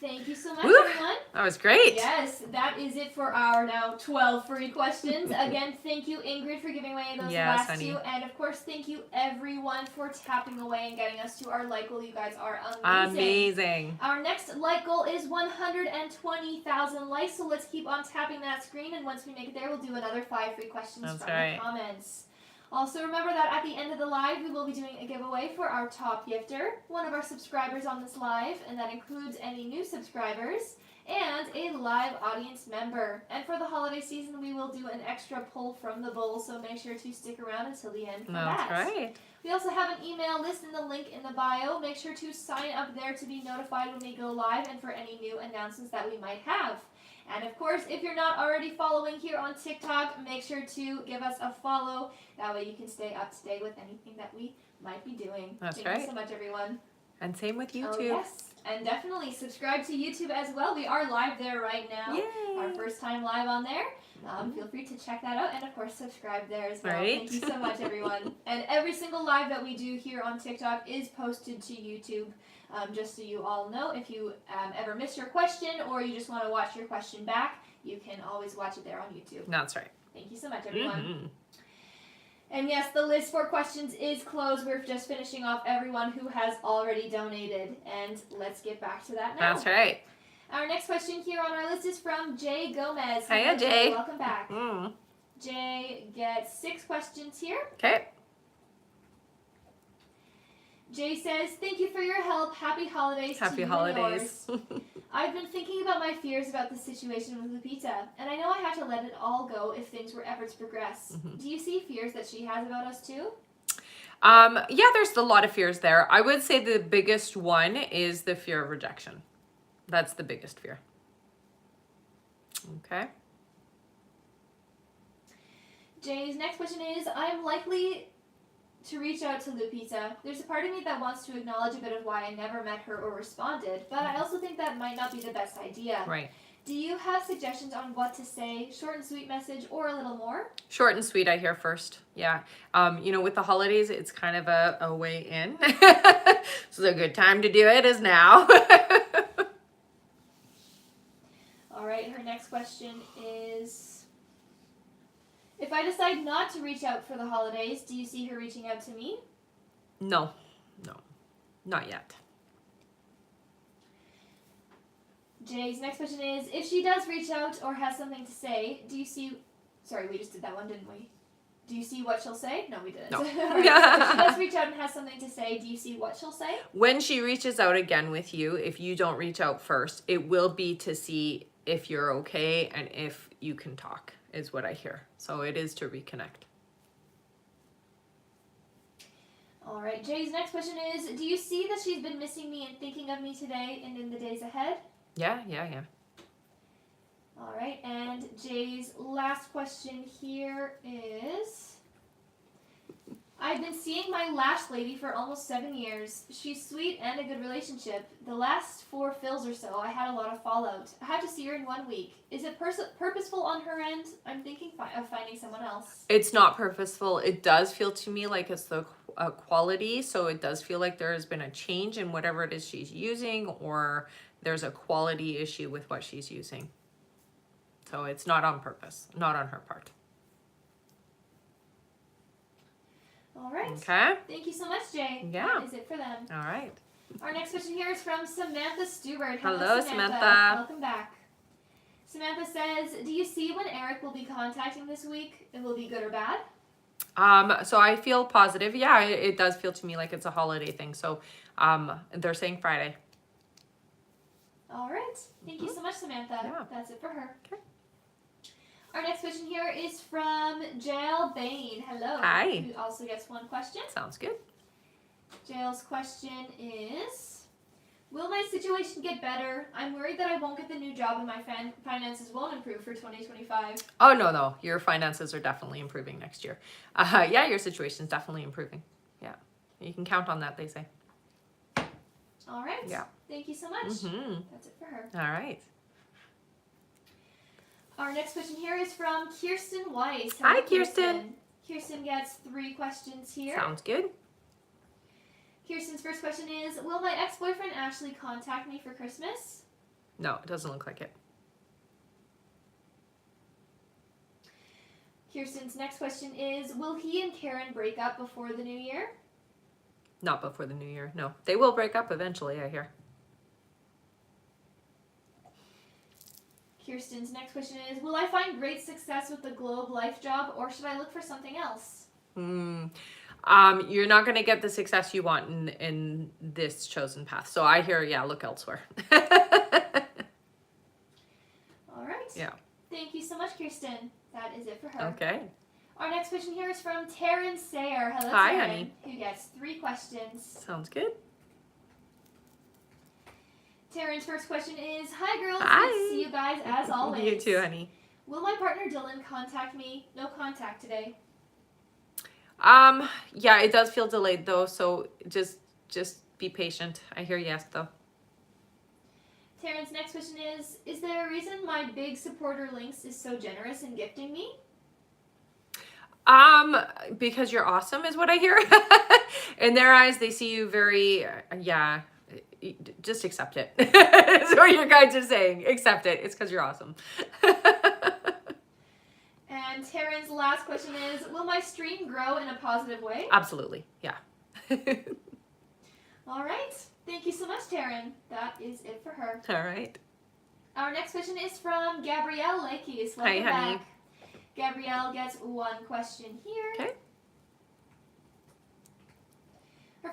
Thank you so much, Woo! everyone. That was great. Yes, that is it for our now 12 free questions. Again, thank you, Ingrid, for giving away those last honey. 2. And, of course, thank you, everyone, for tapping away and getting us to our like goal. You guys are amazing. Amazing. Our next like goal is 120,000 likes, so let's keep on tapping that screen. And once we make it there, we'll do another 5 free questions That's from right. the comments. Also, remember that at the end of the live, we will be doing a giveaway for our top gifter, one of our subscribers on this live, and that includes any new subscribers. and a live audience member. And for the holiday season, we will do an extra pull from the bowl, so make sure to stick around until the end for that. That's right. We also have an email list in the link in the bio. Make sure to sign up there to be notified when we go live and for any new announcements that we might have. And of course, if you're not already following here on TikTok, make sure to give us a follow. That way you can stay up to date with anything that we might be doing. That's Thank right. you so much, everyone. And same with YouTube. Oh, yes. And definitely subscribe to YouTube as well. We are live there right now. Yay. Our first time live on there. Feel free to check that out. And of course, subscribe there as well. Right. Thank you so much, everyone. And every single live that we do here on TikTok is posted to YouTube. Just so you all know, if you ever miss your question or you just want to watch your question back, you can always watch it there on YouTube. That's right. Thank you so much, everyone. And yes, the list for questions is closed. We're just finishing off everyone who has already donated. And let's get back to that now. That's right. Our next question here on our list is from Jay Gomez. Hiya, Jay. Welcome back. Jay gets 6 questions here. Okay. Jay says, thank you for your help. Happy holidays to Happy you holidays. and yours. I've been thinking about my fears about the situation with Lupita, and I know I have to let it all go if things were ever to progress. Do you see fears that she has about us too? Yeah, there's a lot of fears there. I would say the biggest one is the fear of rejection. That's the biggest fear. Okay. Jay's next question is, I'm likely to reach out to Lupita. There's a part of me that wants to acknowledge a bit of why I never met her or responded, but I also think that might not be the best idea. Right. Do you have suggestions on what to say? Short and sweet message or a little more? Short and sweet, I hear first. Yeah. With the holidays, it's kind of a way in. So a good time to do it is now. All right, her next question is, if I decide not to reach out for the holidays, do you see her reaching out to me? No, not yet. Jay's next question is, if she does reach out or has something to say, do you see... Sorry, we just did that one, didn't we? Do you see what she'll say? No, we didn't. No. All right, so if she does reach out and has something to say, do you see what she'll say? When she reaches out again with you, if you don't reach out first, it will be to see if you're okay and if you can talk, is what I hear. So it is to reconnect. All right, Jay's next question is, do you see that she's been missing me and thinking of me today and in the days ahead? Yeah. All right, and Jay's last question here is, I've been seeing my lash lady for almost 7 years. She's sweet and a good relationship. The last 4 fills or so, I had a lot of fallout. I had to see her in 1 week. Is it purposeful on her end? I'm thinking of finding someone else. It's not purposeful. It does feel to me like it's the quality. So it does feel like there has been a change in whatever it is she's using, or there's a quality issue with what she's using. So it's not on purpose, not on her part. All right. Okay. Thank you so much, Jay. Yeah. That is it for them. All right. Our next question here is from Samantha Stewart. Hello, Samantha. Welcome back. Samantha says, do you see when Eric will be contacting this week? It will be good or bad? So I feel positive. Yeah, it does feel to me like it's a holiday thing. So they're saying Friday. All right. Thank you so much, Samantha. Yeah. That's it for her. Okay. Our next question here is from Jael Bain. Hello. Hi. Who also gets 1 question. Sounds good. Jael's question is, will my situation get better? I'm worried that I won't get the new job and my finances won't improve for 2025. Oh, no. Your finances are definitely improving next year. Yeah, your situation's definitely improving. Yeah. You can count on that, they say. All right. Yeah. Thank you so much. Mm-hmm. That's it for her. All right. Our next question here is from Kirsten Weiss. Hi, Hello, Kirsten. Kirsten gets 3 questions here. Sounds good. Kirsten's first question is, will my ex-boyfriend Ashley contact me for Christmas? No, it doesn't look like it. Kirsten's next question is, will he and Karen break up before the new year? Not before the new year. No. They will break up eventually, I hear. Kirsten's next question is, will I find great success with the Globe Life job or should I look for something else? You're not going to get the success you want in this chosen path. So I hear, yeah, look elsewhere. Yeah. Thank you so much, Kirsten. That is it for her. Okay. Our next question here is from Taryn Sayer. Hello, Hi, Taryn, honey. who gets 3 questions. Sounds good. Taryn's first question is, hi girls, Hi. good to see you guys as always. You too, honey. Will my partner Dylan contact me? No contact today. Yeah, it does feel delayed though, so just be patient. I hear yes though. Taryn's next question is there a reason my big supporter Lynx is so generous in gifting me? Because you're awesome is what I hear. In their eyes, they see you very, yeah, just accept it. That's what your guides are saying. Accept it. It's because you're awesome. And Taryn's last question is, will my stream grow in a positive way? Absolutely. Yeah. All right. Thank you so much, Taryn. That is it for her. All right. Our next question is from Gabrielle Lakes. Hi, Welcome honey. back. Gabrielle gets 1 question here. Okay. Her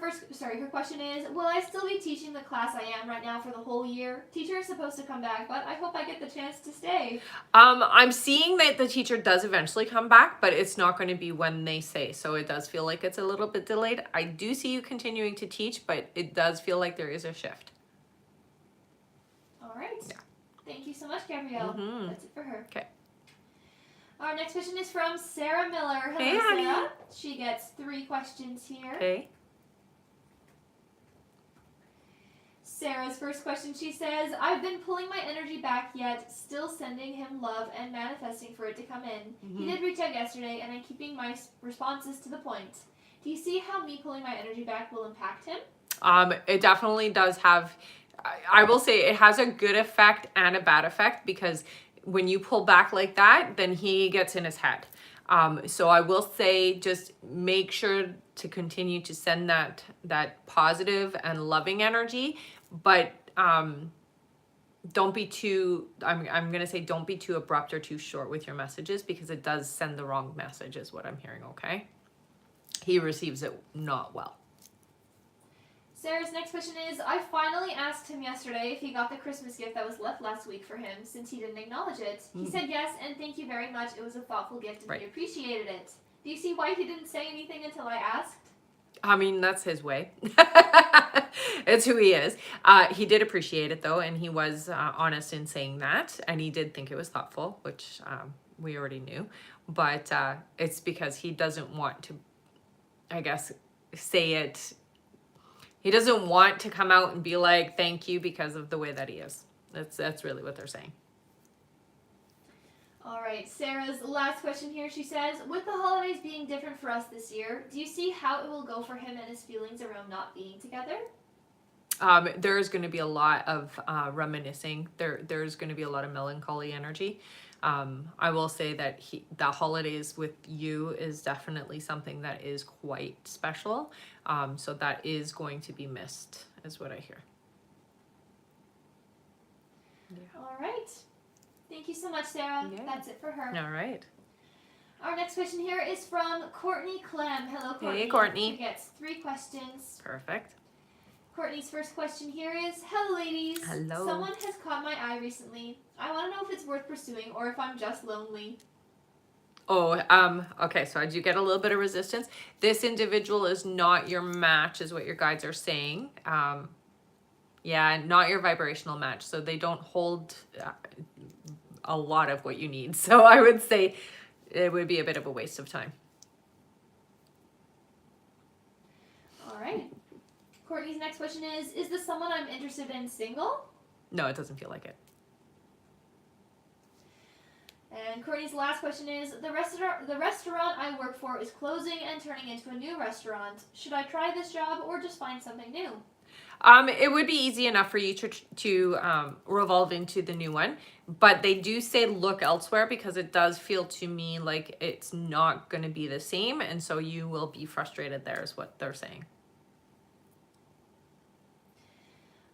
question is, will I still be teaching the class I am right now for the whole year? Teacher is supposed to come back, but I hope I get the chance to stay. I'm seeing that the teacher does eventually come back, but it's not going to be when they say. So it does feel like it's a little bit delayed. I do see you continuing to teach, but it does feel like there is a shift. All right. Yeah. Thank you so much, Gabrielle. Mhm. That's it for her. Okay. Our next question is from Sarah Miller. Hello, Hey, honey. Sarah. She gets 3 questions here. Okay. Sarah's first question, she says, I've been pulling my energy back yet still sending him love and manifesting for it to come in. He did reach out yesterday and I'm keeping my responses to the point. Do you see how me pulling my energy back will impact him? It definitely does have, I will say it has a good effect and a bad effect, because when you pull back like that, then he gets in his head. So I will say, just make sure to continue to send that positive and loving energy, but don't be too, I'm going to say don't be too abrupt or too short with your messages, because it does send the wrong message is what I'm hearing, okay? He receives it not well. Sarah's next question is, I finally asked him yesterday if he got the Christmas gift that was left last week for him, since he didn't acknowledge it. He said yes, and thank you very much. It was a thoughtful gift, and he appreciated it. Do you see why he didn't say anything until I asked? I mean, that's his way. It's who he is. He did appreciate it, though, and he was honest in saying that, and he did think it was thoughtful, which we already knew. But it's because he doesn't want to, I guess, say it. He doesn't want to come out and be like, thank you, because of the way that he is. That's really what they're saying. All right, Sarah's last question here. She says, with the holidays being different for us this year, do you see how it will go for him and his feelings around not being together? There's going to be a lot of reminiscing. There's going to be a lot of melancholy energy. I will say that the holidays with you is definitely something that is quite special. So that is going to be missed, is what I hear. Yeah. All right. Thank you so much, Sarah. Yeah. That's it for her. All right. Our next question here is from Courtney Clem. Hello, Courtney. Hey, Courtney. She gets 3 questions. Perfect. Courtney's first question here is, hello, ladies. Hello. Someone has caught my eye recently. I want to know if it's worth pursuing or if I'm just lonely. Oh, okay, so I do get a little bit of resistance. This individual is not your match, is what your guides are saying. Yeah, not your vibrational match. So they don't hold a lot of what you need. So I would say it would be a bit of a waste of time. All right. Courtney's next question is this someone I'm interested in single? No, it doesn't feel like it. And Courtney's last question is, the restaurant I work for is closing and turning into a new restaurant. Should I try this job or just find something new? It would be easy enough for you to revolve into the new one, but they do say look elsewhere, because it does feel to me like it's not going to be the same, and so you will be frustrated there is what they're saying.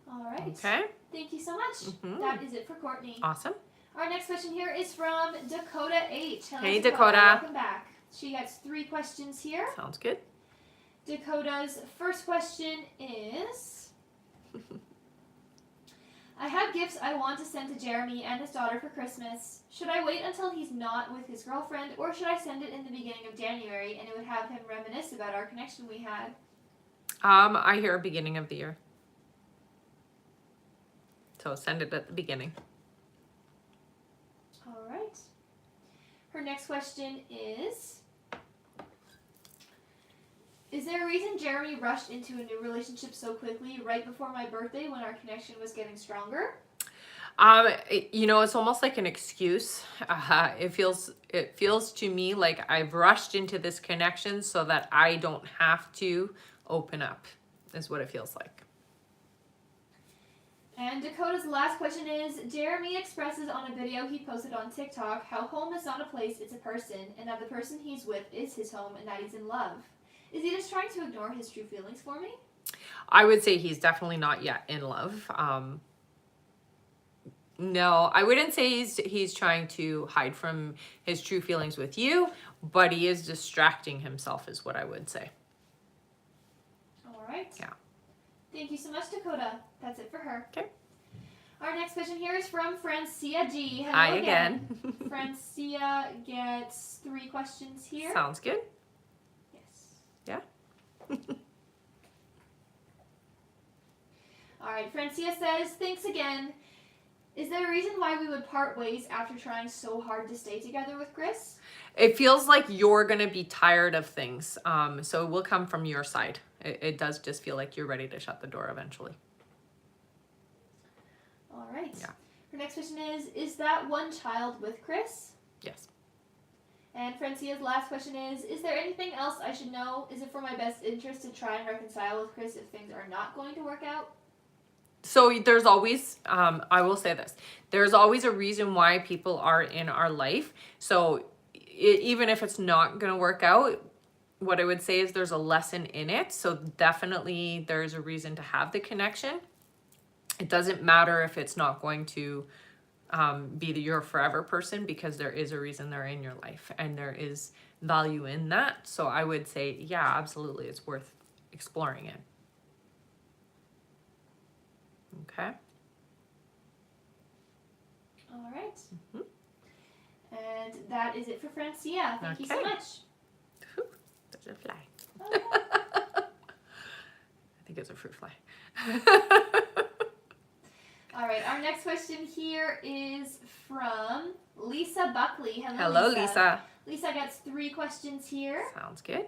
All right. Okay. Thank you so much. Mm-hmm. That is it for Courtney. Awesome. Our next question here is from Dakota H. Hello, hey, Dakota. Welcome back. She gets 3 questions here. Sounds good. Dakota's first question is, I have gifts I want to send to Jeremy and his daughter for Christmas. Should I wait until he's not with his girlfriend, or should I send it in the beginning of January and it would have him reminisce about our connection we had? I hear beginning of the year. So send it at the beginning. All right. Her next question is there a reason Jeremy rushed into a new relationship so quickly right before my birthday when our connection was getting stronger? It's almost like an excuse. It feels to me like I've rushed into this connection so that I don't have to open up, is what it feels like. And Dakota's last question is, Jeremy expresses on a video he posted on TikTok how home is not a place, it's a person, and that the person he's with is his home and that he's in love. Is he just trying to ignore his true feelings for me? I would say he's definitely not yet in love. No, I wouldn't say he's trying to hide from his true feelings with you, but he is distracting himself is what I would say. All right. Yeah. Thank you so much, Dakota. That's it for her. Okay. Our next question here is from Francia G. Hello Hi again. Francia gets 3 questions here. Sounds good. Yes. Yeah. All right. Francia says, thanks again. Is there a reason why we would part ways after trying so hard to stay together with Chris? It feels like you're going to be tired of things. So it will come from your side. It does just feel like you're ready to shut the door eventually. All right. Yeah. Her next question is that one child with Chris? Yes. And Francia's last question is there anything else I should know? Is it for my best interest to try and reconcile with Chris if things are not going to work out? So there's always, I will say this, there's always a reason why people are in our life. So even if it's not going to work out, what I would say is there's a lesson in it. So definitely there's a reason to have the connection. It doesn't matter if it's not going to be your forever person, because there is a reason they're in your life and there is value in that. So I would say, yeah, absolutely, it's worth exploring it. Okay. All right. And that is it for Francia. Thank you so much. Whew, there's a fly. Oh. I think it's a fruit fly. All right. Our next question here is from Lisa Buckley. Hello, Lisa. Lisa gets 3 questions here. Sounds good.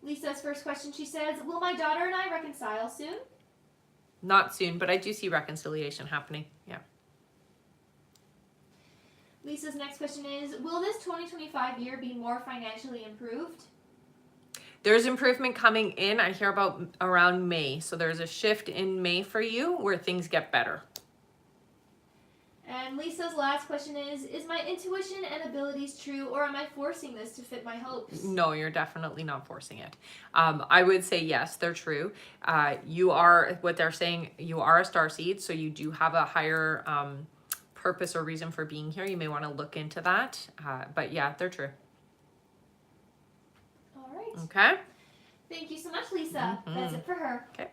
Lisa's first question, she says, will my daughter and I reconcile soon? Not soon, but I do see reconciliation happening. Yeah. Lisa's next question is, will this 2025 year be more financially improved? There's improvement coming in. I hear about around May. So there's a shift in May for you where things get better. And Lisa's last question is my intuition and abilities true, or am I forcing this to fit my hopes? No, you're definitely not forcing it. I would say yes, they're true. You are, what they're saying, you are a starseed, so you do have a higher purpose or reason for being here. You may want to look into that. But yeah, they're true. All right. Okay. Thank you so much, Lisa. That's it for her. Okay.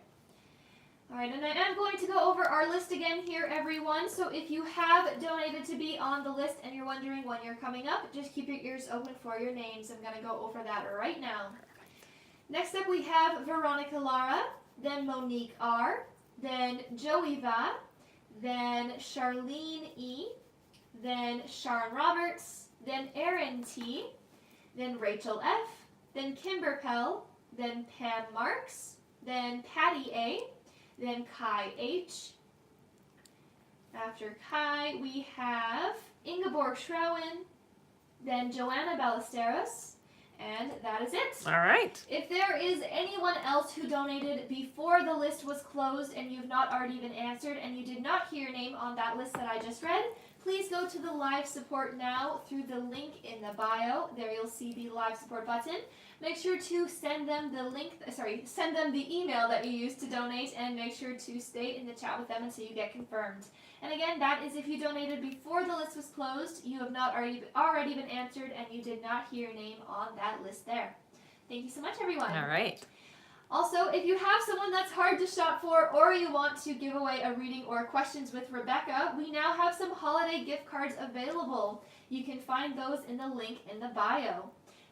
All right, and I am going to go over our list again here, everyone. So if you have donated to be on the list and you're wondering when you're coming up, just keep your ears open for your names. I'm going to go over that right now. Next up, we have Veronica Lara, then Monique R., then Joey Va, then Charlene E., then Sharon Roberts, then Erin T., then Rachel F., then Kimber Pell, then Pam Marks, then Patty A., then Kai H. After Kai, we have Ingeborg Schrowen, then Joanna Ballesteros, and that is it. All right. If there is anyone else who donated before the list was closed and you've not already been answered and you did not hear your name on that list that I just read, please go to the live support now through the link in the bio. There you'll see the live support button. Make sure to send them send them the email that you used to donate, and make sure to stay in the chat with them until you get confirmed. And again, that is if you donated before the list was closed, you have not already been answered, and you did not hear your name on that list there. Thank you so much, everyone. All right. Also, if you have someone that's hard to shop for or you want to give away a reading or questions with Rebecca, we now have some holiday gift cards available. You can find those in the link in the bio.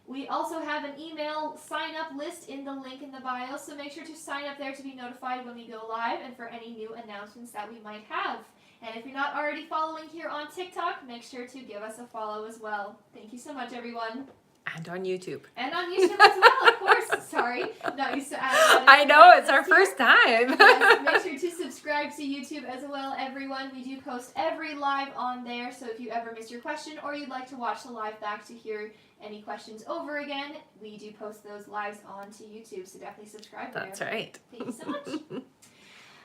We also have an email sign up list in the link in the bio, so make sure to sign up there to be notified when we go live and for any new announcements that we might have. And if you're not already following here on TikTok, make sure to give us a follow as well. Thank you so much, everyone. And on YouTube. And on YouTube as well, of course. Sorry, not used to adding that. I know, it's our first time. Yes, make sure to subscribe to YouTube as well, everyone. We do post every live on there, so if you ever miss your question or you'd like to watch the live back to hear any questions over again, we do post those lives onto YouTube, so definitely subscribe there. That's right. Thank you so much.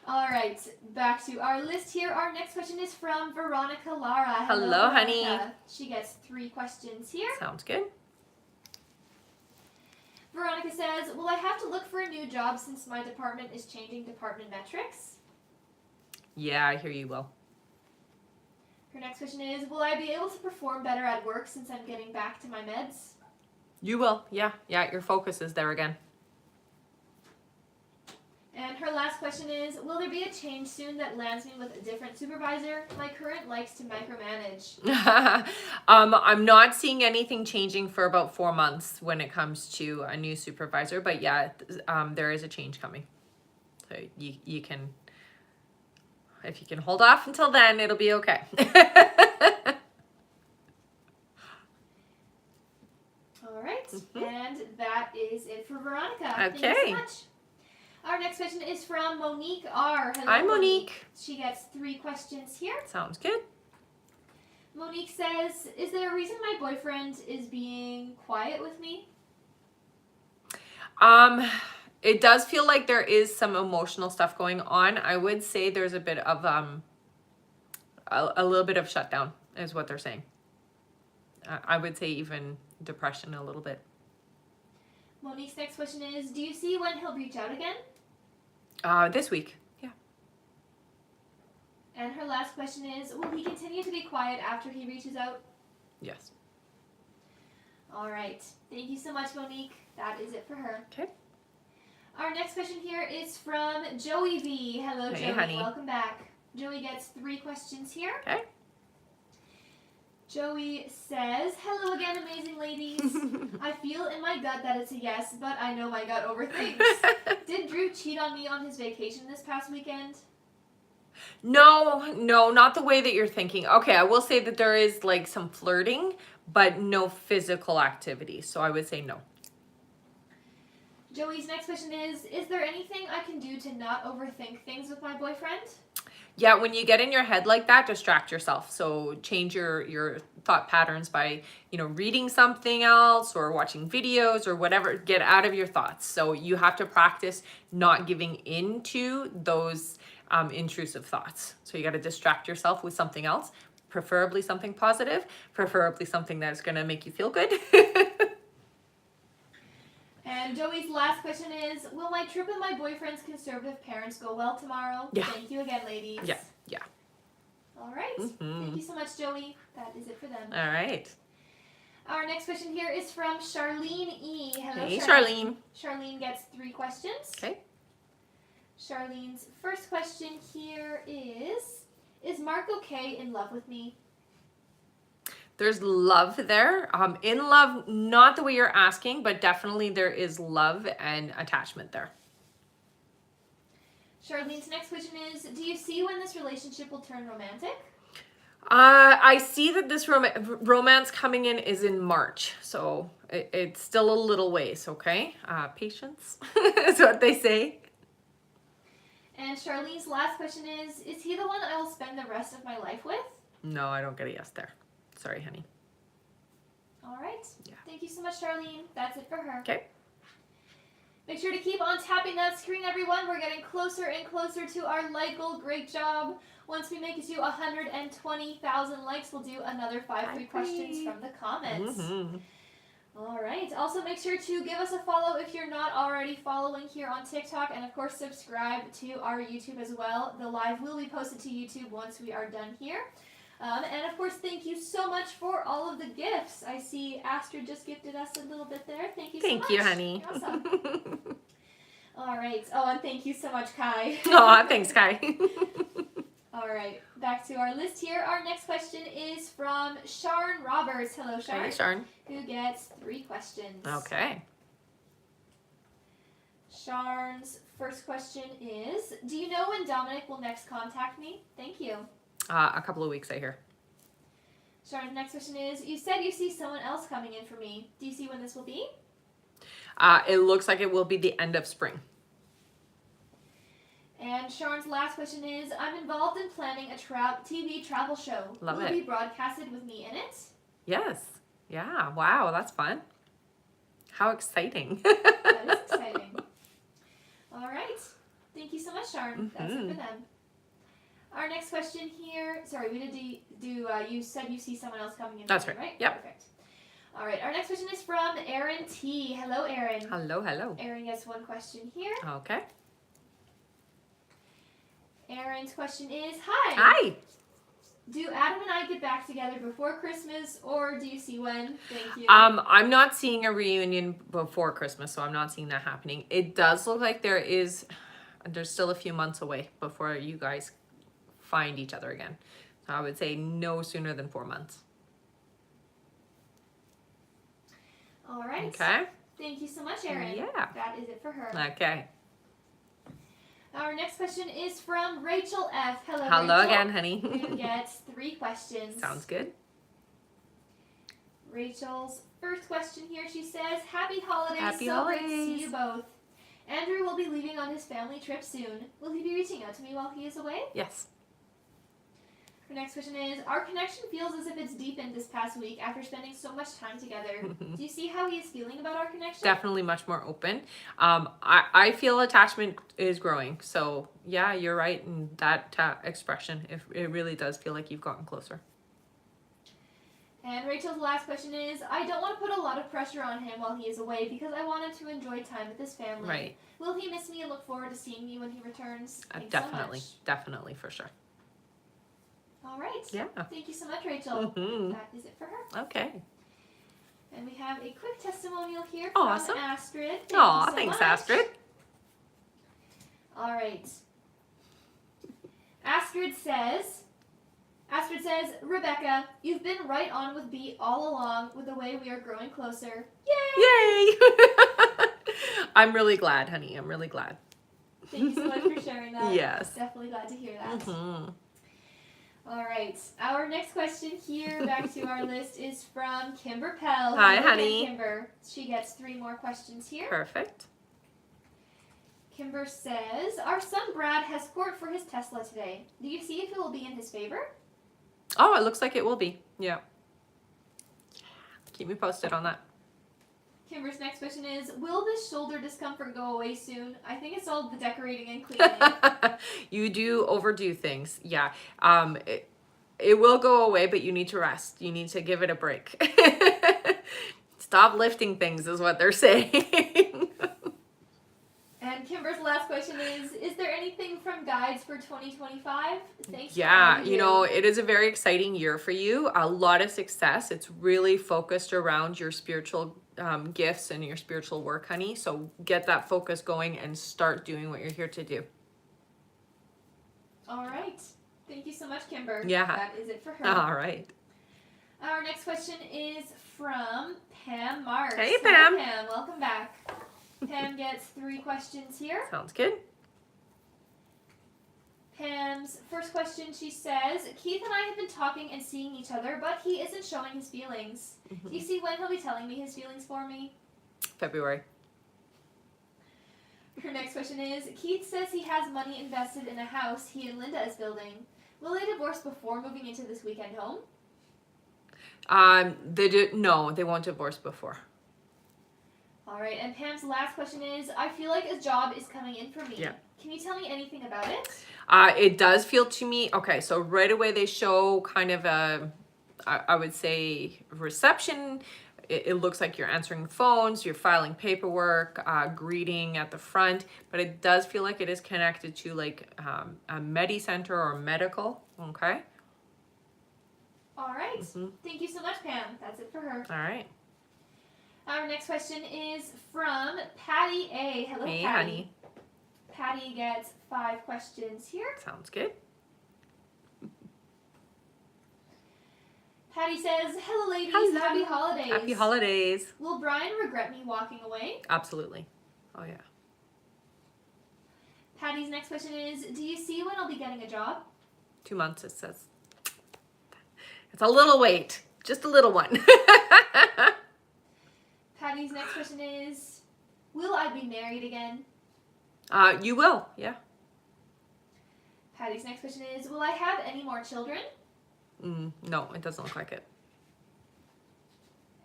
All right, back to our list here. Our next question is from Veronica Lara. Hello, honey. Veronica. She gets 3 questions here. Sounds good. Veronica says, will I have to look for a new job since my department is changing department metrics? Yeah, I hear you will. Her next question is, will I be able to perform better at work since I'm getting back to my meds? You will. Yeah, your focus is there again. And her last question is, will there be a change soon that lands me with a different supervisor? My current likes to micromanage. I'm not seeing anything changing for about 4 months when it comes to a new supervisor, but yeah, there is a change coming. So you can, if you can hold off until then, it'll be okay. All right, and that is it for Veronica. Okay. Thank you so much. Our next question is from Monique R. Hello, Hi, Monique. She gets 3 questions here. Sounds good. Monique says, is there a reason my boyfriend is being quiet with me? It does feel like there is some emotional stuff going on. I would say there's a bit of a little bit of shutdown is what they're saying. I would say even depression a little bit. Monique's next question is, do you see when he'll reach out again? This week. Yeah. And her last question is, will he continue to be quiet after he reaches out? Yes. All right. Thank you so much, Monique. That is it for her. Okay. Our next question here is from Joey V. Hello, Hey, Joey. honey. Welcome back. Joey gets 3 questions here. Okay. Joey says, hello again, amazing ladies. I feel in my gut that it's a yes, but I know my gut overthinks. Did Drew cheat on me on his vacation this past weekend? No, not the way that you're thinking. Okay, I will say that there is like some flirting, but no physical activity. So I would say no. Joey's next question is there anything I can do to not overthink things with my boyfriend? Yeah, when you get in your head like that, distract yourself. So change your thought patterns by, reading something else or watching videos or whatever. Get out of your thoughts. So you have to practice not giving into those intrusive thoughts. So you got to distract yourself with something else, preferably something positive, preferably something that's going to make you feel good. And Joey's last question is, will my trip with my boyfriend's conservative parents go well tomorrow? Yeah. Thank you again, ladies. Yeah. All right. Thank you so much, Joey. That is it for them. All right. Our next question here is from Charlene E. Hello, Hey, Charlene. Charlene gets 3 questions. Okay. Charlene's first question here is Mark okay in love with me? There's love there. In love, not the way you're asking, but definitely there is love and attachment there. Charlene's next question is, do you see when this relationship will turn romantic? I see that this romance coming in is in March, so it's still a little ways, okay? Patience is what they say. And Charlene's last question is he the one I will spend the rest of my life with? No, I don't get a yes there. Sorry, honey. All right. Yeah. Thank you so much, Charlene. That's it for her. Okay. Make sure to keep on tapping that screen, everyone. We're getting closer and closer to our like goal. Great job. Once we make it to 120,000 likes, we'll do another 5 free questions from the comments. All right. Also, make sure to give us a follow if you're not already following here on TikTok. And, of course, subscribe to our YouTube as well. The live will be posted to YouTube once we are done here. And, of course, thank you so much for all of the gifts. I see Astrid just gifted us a little bit there. Thank you so much. Thank you, honey. Awesome. All right. Oh, and thank you so much, Kai. Aw, thanks, Kai. All right, back to our list here. Our next question is from Sharn Roberts. Hello, Sharn. Hey, Sharn. Who gets 3 questions. Okay. Sharn's first question is, do you know when Dominic will next contact me? Thank you. A couple of weeks, I hear. Sharn's next question is, you said you see someone else coming in for me. Do you see when this will be? It looks like it will be the end of spring. And Sharn's last question is, I'm involved in planning a TV travel show. Love Will it. it be broadcasted with me in it? Yes. Yeah. Wow, that's fun. How exciting. That is exciting. All right. Thank you so much, Sharn. That's it for them. Our next question here. Sorry, we did you said you see someone else coming in. That's for me, right. Right. Yep. Perfect. All right. Our next question is from Erin T. Hello, Erin. Hello, hello. Erin gets 1 question here. Okay. Erin's question is, hi. Hi. Do Adam and I get back together before Christmas, or do you see when? Thank you. I'm not seeing a reunion before Christmas, so I'm not seeing that happening. It does look like there's still a few months away before you guys find each other again. So I would say no sooner than 4 months. All right. Okay. Thank you so much, Erin. Yeah. That is it for her. Okay. Our next question is from Rachel F. Hello, Hello Rachel. again, honey. Who gets 3 questions. Sounds good. Rachel's first question here, she says, Happy holidays. Happy so great to holidays. see you both. Andrew will be leaving on his family trip soon. Will he be reaching out to me while he is away? Yes. Her next question is, our connection feels as if it's deepened this past week after spending so much time together. Do you see how he is feeling about our connection? Definitely much more open. I feel attachment is growing. So yeah, you're right in that expression. It really does feel like you've gotten closer. And Rachel's last question is, I don't want to put a lot of pressure on him while he is away because I want him to enjoy time with his family. Right. Will he miss me and look forward to seeing me when he returns? Thanks Definitely. so much. Definitely, for sure. All right. Yeah. Thank you so much, Rachel. Mhm. That is it for her. Okay. And we have a quick testimonial here from Awesome. Astrid. Thank Aw, you so thanks, much. Astrid. All right. Astrid says, Rebecca, you've been right on with B all along with the way we are growing closer. Yay! Yay! I'm really glad, honey. I'm really glad. Thank you so much for sharing that. Yes. Definitely glad to hear that. Mhm. All right. Our next question here, back to our list, is from Kimber Pell. Hi, Hello again, honey. Kimber. She gets 3 more questions here. Perfect. Kimber says, our son Brad has court for his Tesla today. Do you see if it will be in his favor? Oh, it looks like it will be. Yeah. Keep me posted on that. Kimber's next question is, will this shoulder discomfort go away soon? I think it's all the decorating and cleaning. You do overdo things. Yeah. It will go away, but you need to rest. You need to give it a break. Stop lifting things is what they're saying. And Kimber's last question is there anything from guides for 2025? Thanks. Yeah, for all you know, it is a very exciting year for you. A lot of success. It's really focused around your spiritual gifts and your spiritual work, honey. So get that focus going and start doing what you're here to do. All right. Thank you so much, Kimber. Yeah. That is it for her. All right. Our next question is from Pam Marks. Hey, Hello, Pam. Pam, welcome back. Pam gets 3 questions here. Sounds good. Pam's first question, she says, Keith and I have been talking and seeing each other, but he isn't showing his feelings. Do you see when he'll be telling me his feelings for me? February. Her next question is, Keith says he has money invested in a house he and Linda is building. Will they divorce before moving into this weekend home? No, they won't divorce before. All right, and Pam's last question is, I feel like a job is coming in for me. Yeah. Can you tell me anything about it? It does feel to me, okay, so right away they show kind of a, I would say, reception. It looks like you're answering phones, you're filing paperwork, greeting at the front, but it does feel like it is connected to like a medi-center or medical, okay? All right. Mm-hmm. Thank you so much, Pam. That's it for her. All right. Our next question is from Patty A. Hello, Hey, Patty. honey. Patty gets 5 questions here. Sounds good. Patty says, hello ladies, Hello. happy holidays. Happy holidays. Will Brian regret me walking away? Absolutely. Oh, yeah. Patty's next question is, do you see when I'll be getting a job? 2 months, it says. It's a little wait. Just a little one. Patty's next question is, will I be married again? You will, yeah. Patty's next question is, will I have any more children? No, it doesn't look like it.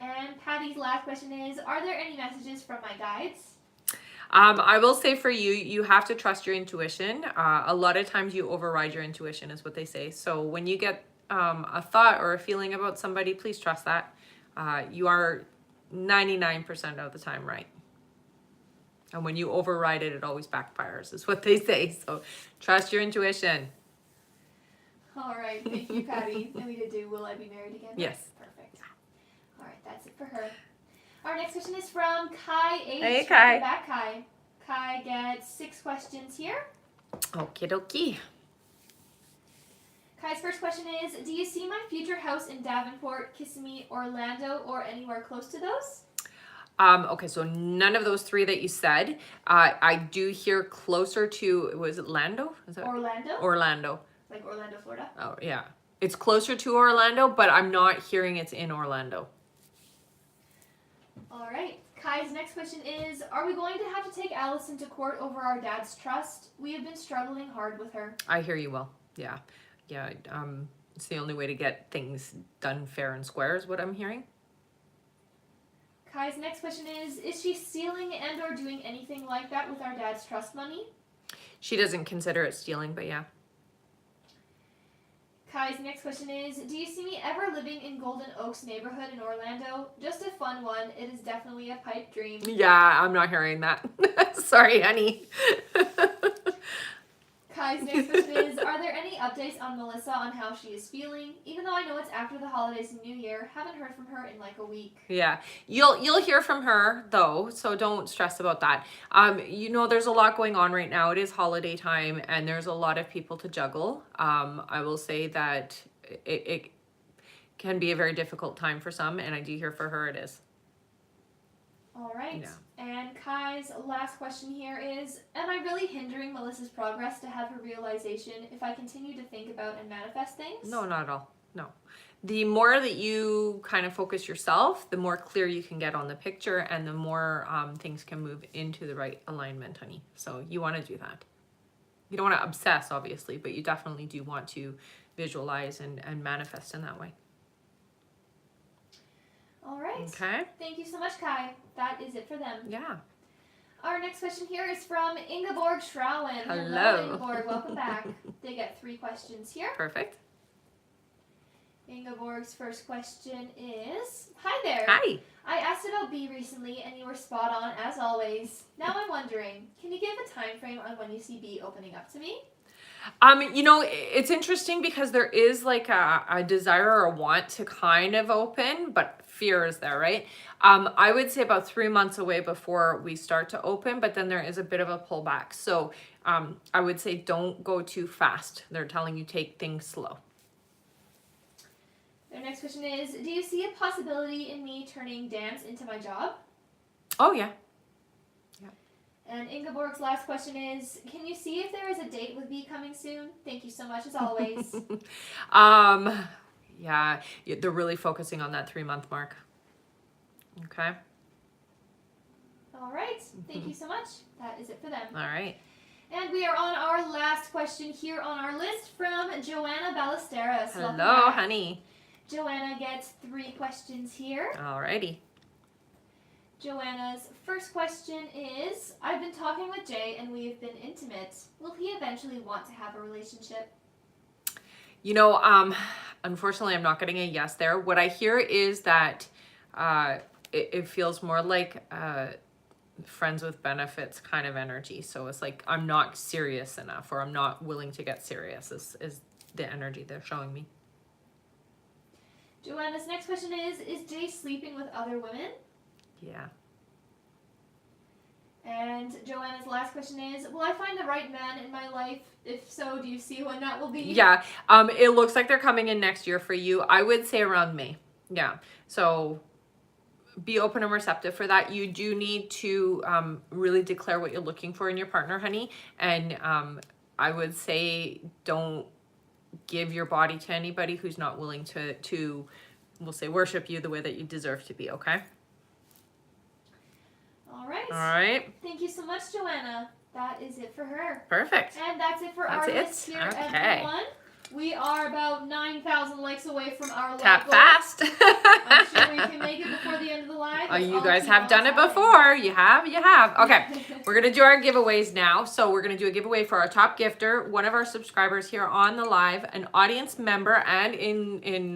And Patty's last question is, are there any messages from my guides? I will say for you, you have to trust your intuition. A lot of times you override your intuition is what they say. So when you get a thought or a feeling about somebody, please trust that. You are 99% of the time right. And when you override it, it always backfires is what they say. So trust your intuition. All right, thank you, Patty. And we did do, will I be married again? Yes. Perfect. All right, that's it for her. Our next question is from Kai H. Hey, Kai. Welcome back, Kai. Kai gets 6 questions here. Okie dokie. Kai's first question is, do you see my future house in Davenport, Kissimmee, Orlando, or anywhere close to those? Okay, so none of those 3 that you said. I do hear closer to, was it Lando? Is that Orlando? Orlando? Like Orlando, Florida? Oh, yeah. It's closer to Orlando, but I'm not hearing it's in Orlando. All right. Kai's next question is, are we going to have to take Allison to court over our dad's trust? We have been struggling hard with her. I hear you well. Yeah. Yeah. It's the only way to get things done fair and square is what I'm hearing. Kai's next question is she stealing and or doing anything like that with our dad's trust money? She doesn't consider it stealing, but yeah. Kai's next question is, do you see me ever living in Golden Oaks neighborhood in Orlando? Just a fun one. It is definitely a pipe dream. Yeah, I'm not hearing that. Sorry, honey. Kai's next question is, are there any updates on Melissa on how she is feeling? Even though I know it's after the holidays and New Year, haven't heard from her in like a week. Yeah, you'll hear from her though, so don't stress about that. There's a lot going on right now. It is holiday time, and there's a lot of people to juggle. I will say that it can be a very difficult time for some, and I do hear for her it is. All right. Yeah. And Kai's last question here is, am I really hindering Melissa's progress to have her realization if I continue to think about and manifest things? No, not at all. No. The more that you kind of focus yourself, the more clear you can get on the picture, and the more things can move into the right alignment, honey. So you want to do that. You don't want to obsess, obviously, but you definitely do want to visualize and manifest in that way. All right. Okay. Thank you so much, Kai. That is it for them. Yeah. Our next question here is from Ingeborg Schrauen. Hello. Ingeborg. Welcome back. They get 3 questions here. Perfect. Ingeborg's first question is, hi there. Hi. I asked about B recently, and you were spot on, as always. Now I'm wondering, can you give a time frame on when you see B opening up to me? It's interesting because there is like a desire or a want to kind of open, but fear is there, right? I would say about 3 months away before we start to open, but then there is a bit of a pullback. So I would say don't go too fast. They're telling you take things slow. Their next question is, do you see a possibility in me turning dance into my job? Oh, yeah. And Ingeborg's last question is, can you see if there is a date with B coming soon? Thank you so much, as always. Yeah, they're really focusing on that 3-month mark. Okay. All right. Thank you so much. That is it for them. All right. And we are on our last question here on our list from Joanna Ballesteros. Hello, Welcome back. honey. Joanna gets 3 questions here. All righty. Joanna's first question is, I've been talking with Jay and we have been intimate. Will he eventually want to have a relationship? Unfortunately, I'm not getting a yes there. What I hear is that it feels more like friends with benefits kind of energy. So it's like, I'm not serious enough, or I'm not willing to get serious is the energy they're showing me. Joanna's next question is Jay sleeping with other women? Yeah. And Joanna's last question is, will I find the right man in my life? If so, do you see when that will be? Yeah, it looks like they're coming in next year for you. I would say around May. Yeah, so be open and receptive for that. You do need to really declare what you're looking for in your partner, honey. And I would say don't give your body to anybody who's not willing to we'll say worship you the way that you deserve to be, okay? All right. All right. Thank you so much, Joanna. That is it for her. Perfect. And that's it for That's our it? list here, Okay. everyone. We are about 9,000 likes away from our Tap goal. fast. I'm sure we can make it before the end of the live. Oh, Let's you all guys keep have on done it tapping. before. You have. Okay, we're going to do our giveaways now. So we're going to do a giveaway for our top gifter, one of our subscribers here on the live, an audience member, and in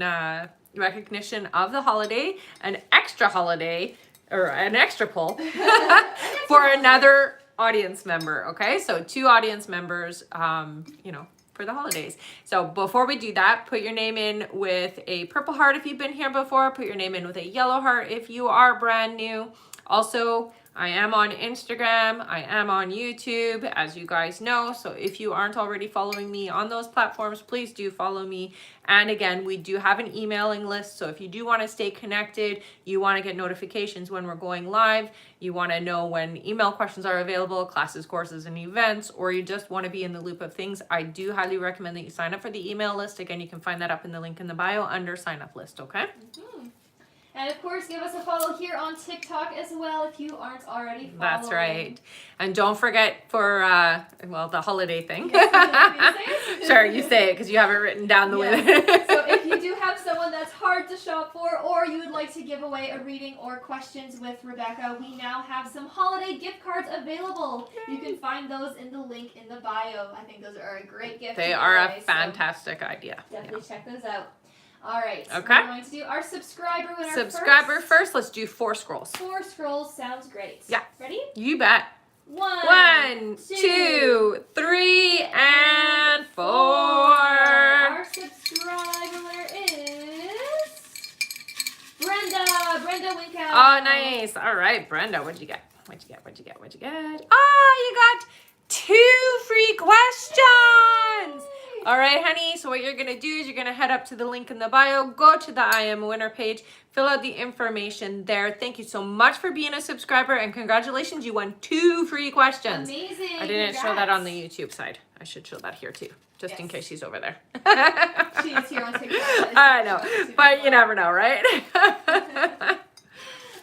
recognition of the holiday, an extra holiday, or an extra pull for another audience member. Okay, so 2 audience members, for the holidays. So before we do that, put your name in with a purple heart if you've been here before. Put your name in with a yellow heart if you are brand new. Also, I am on Instagram. I am on YouTube, as you guys know. So if you aren't already following me on those platforms, please do follow me. And again, we do have an emailing list. So if you do want to stay connected, you want to get notifications when we're going live, you want to know when email questions are available, classes, courses, and events, or you just want to be in the loop of things, I do highly recommend that you sign up for the email list. Again, you can find that up in the link in the bio under sign up list, okay? Mm-hmm. And of course, give us a follow here on TikTok as well if you aren't already following. That's right. And don't forget for, the holiday thing. Yes, you say it? Sure, you say it because you have it written down the way. Yes. So if you do have someone that's hard to shop for, or you would like to give away a reading or questions with Rebecca, we now have some holiday gift cards available. You can find those in the link in the bio. I think those are a great gift. They to give are away, a fantastic idea. so definitely check those out. All right. Okay. We're going to do our subscriber winner Subscriber first. Let's do 4 scrolls. 4 scrolls sounds great. Yeah. Ready? You bet. 1, 2, 3, and 4. Our subscriber winner is Brenda. Brenda Winkow. Oh, nice. All right, Brenda, what'd you get? What'd you get? Oh, you got 2 free questions. All right, honey, so what you're going to do is you're going to head up to the link in the bio, go to the I Am a Winner page, fill out the information there. Thank you so much for being a subscriber, and congratulations, you won 2 free questions. Amazing. I didn't show that on the YouTube side. I should show that here too, just in case she's over there. She is here on TikTok. I know, but you never know, right?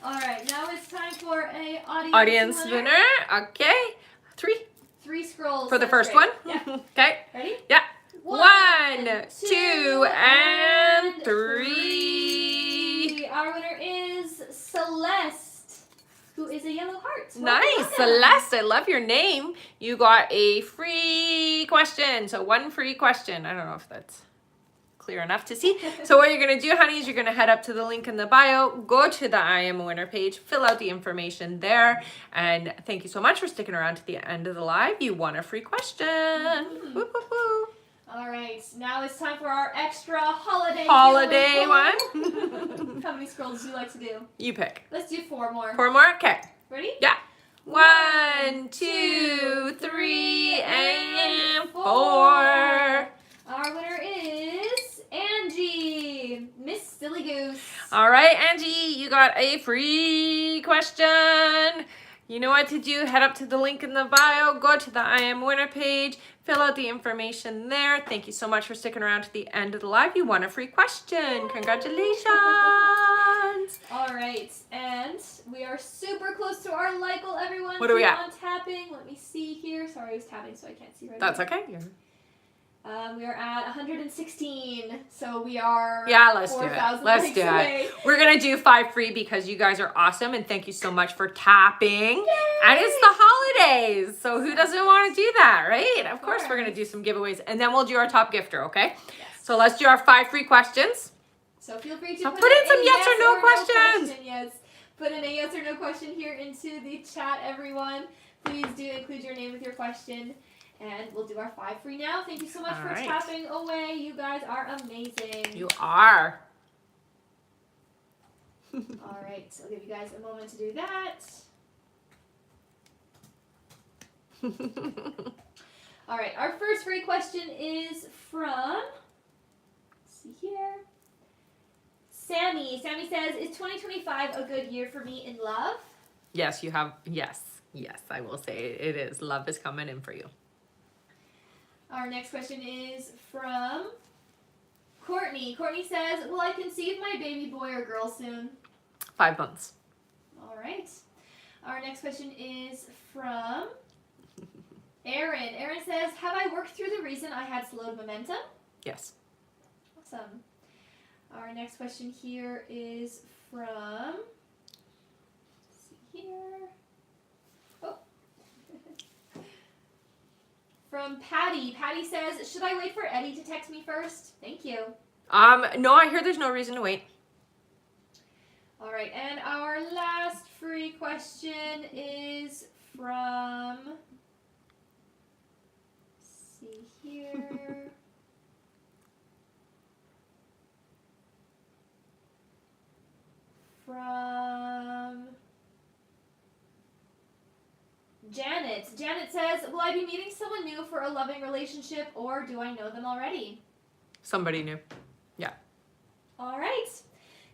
All right, now it's time for a Audience winner. Okay, 3 scrolls. for the Sounds first great. one. Yeah. Okay. Ready? Yeah. 1, 2, and 3. Our winner is Celeste, who is a yellow heart. Nice, Welcome. Celeste. I love your name. You got a free question. So 1 free question. I don't know if that's clear enough to see. So what you're going to do, honey, is you're going to head up to the link in the bio, go to the I Am a Winner page, fill out the information there, and thank you so much for sticking around to the end of the live. You won a free question. Mm-hmm. Woo, woo, woo. All right, now it's time for our extra holiday one. How many scrolls do you like to do? You pick. Let's do 4 more. 4 more? Okay. Ready? Yeah. 1, 2, 3, and 4. Our winner is Angie, Miss Silly Goose. All right, Angie, you got a free question. You know what to do. Head up to the link in the bio, go to the I Am Winner page, fill out the information there. Thank you so much for sticking around to the end of the live. You won a free question. Congratulations. All right, and we are super close to our like goal, everyone. What do we Keep at? on tapping. Let me see here. Sorry, I was tapping, so I can't see right That's now. okay. We are at 116, so we are Let's do it. 4,000 Let's likes do away. it. We're going to do 5 free because you guys are awesome, and thank you so much for tapping. Yay! And it's the holidays, so who doesn't want to do that, right? Of course, we're course. going to do some giveaways, and then we'll do our top gifter, okay? Yes. So let's do our 5 free questions. So feel free to So put put in a some yes or no question. questions. Yes. Put in a yes or no question here into the chat, everyone. Please do include your name with your question. And we'll do our 5 free now. Thank you so much All for right. tapping away. You guys are amazing. You are. All right, so I'll give you guys a moment to do that. All right, our first free question is from, let's see here, Sammy. Sammy says, is 2025 a good year for me in love? Yes, you have. Yes, I will say it is. Love is coming in for you. Our next question is from Courtney. Courtney says, will I conceive my baby boy or girl soon? 5 months. All right. Our next question is from Erin. Erin says, have I worked through the reason I had slowed momentum? Yes. Awesome. Our next question here is from, let's see here. Oh. From Patty. Patty says, should I wait for Eddie to text me first? Thank you. No, I hear there's no reason to wait. All right, and our last free question is from, let's see here. From Janet. Janet says, will I be meeting someone new for a loving relationship, or do I know them already? Somebody new. Yeah. All right.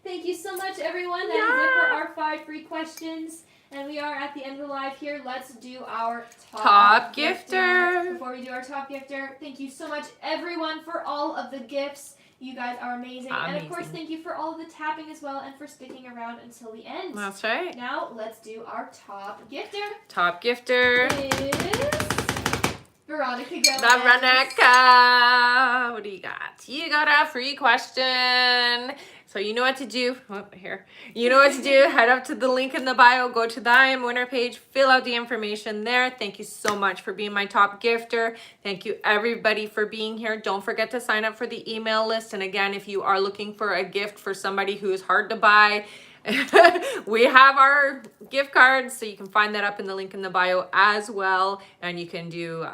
Thank you so much, everyone. That is it for our 5 free questions. And we are at the end of the live here. Let's do our top gifter. Before we do our top gifter, thank you so much, everyone, for all of the gifts. You guys are amazing. And of course, thank you for all of the tapping as well and for sticking around until the end. That's right. Now, let's do our top gifter. Top gifter Is Veronica Gomez. The Veronica. What do you got? You got a free question. So you know what to do. Oh, here. You know what to do. Head up to the link in the bio. Go to the I Am Winner page. Fill out the information there. Thank you so much for being my top gifter. Thank you, everybody, for being here. Don't forget to sign up for the email list. And again, if you are looking for a gift for somebody who is hard to buy, we have our gift cards, so you can find that up in the link in the bio as well. And you can do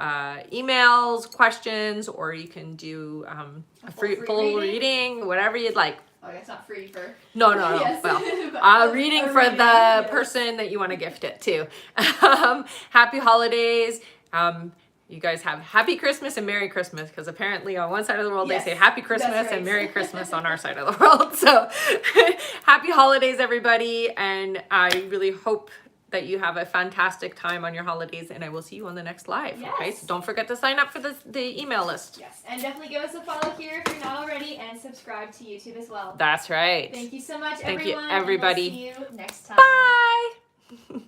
emails, questions, or you can do a full reading, whatever you'd like. Oh, it's not free for... No. Yes. Well, reading for the person that you want to gift it to. Happy holidays. You guys have Happy Christmas and Merry Christmas, because apparently on one side of the world they say Happy Christmas and Merry Christmas on our side of the world. So happy holidays, everybody. And I really hope that you have a fantastic time on your holidays, and I will see you on the next live. Yes. Okay, so don't forget to sign up for the email list. Yes, and definitely give us a follow here if you're not already, and subscribe to YouTube as well. That's right. Thank you so much, Thank everyone. you, everybody. And we'll see you next time. Bye.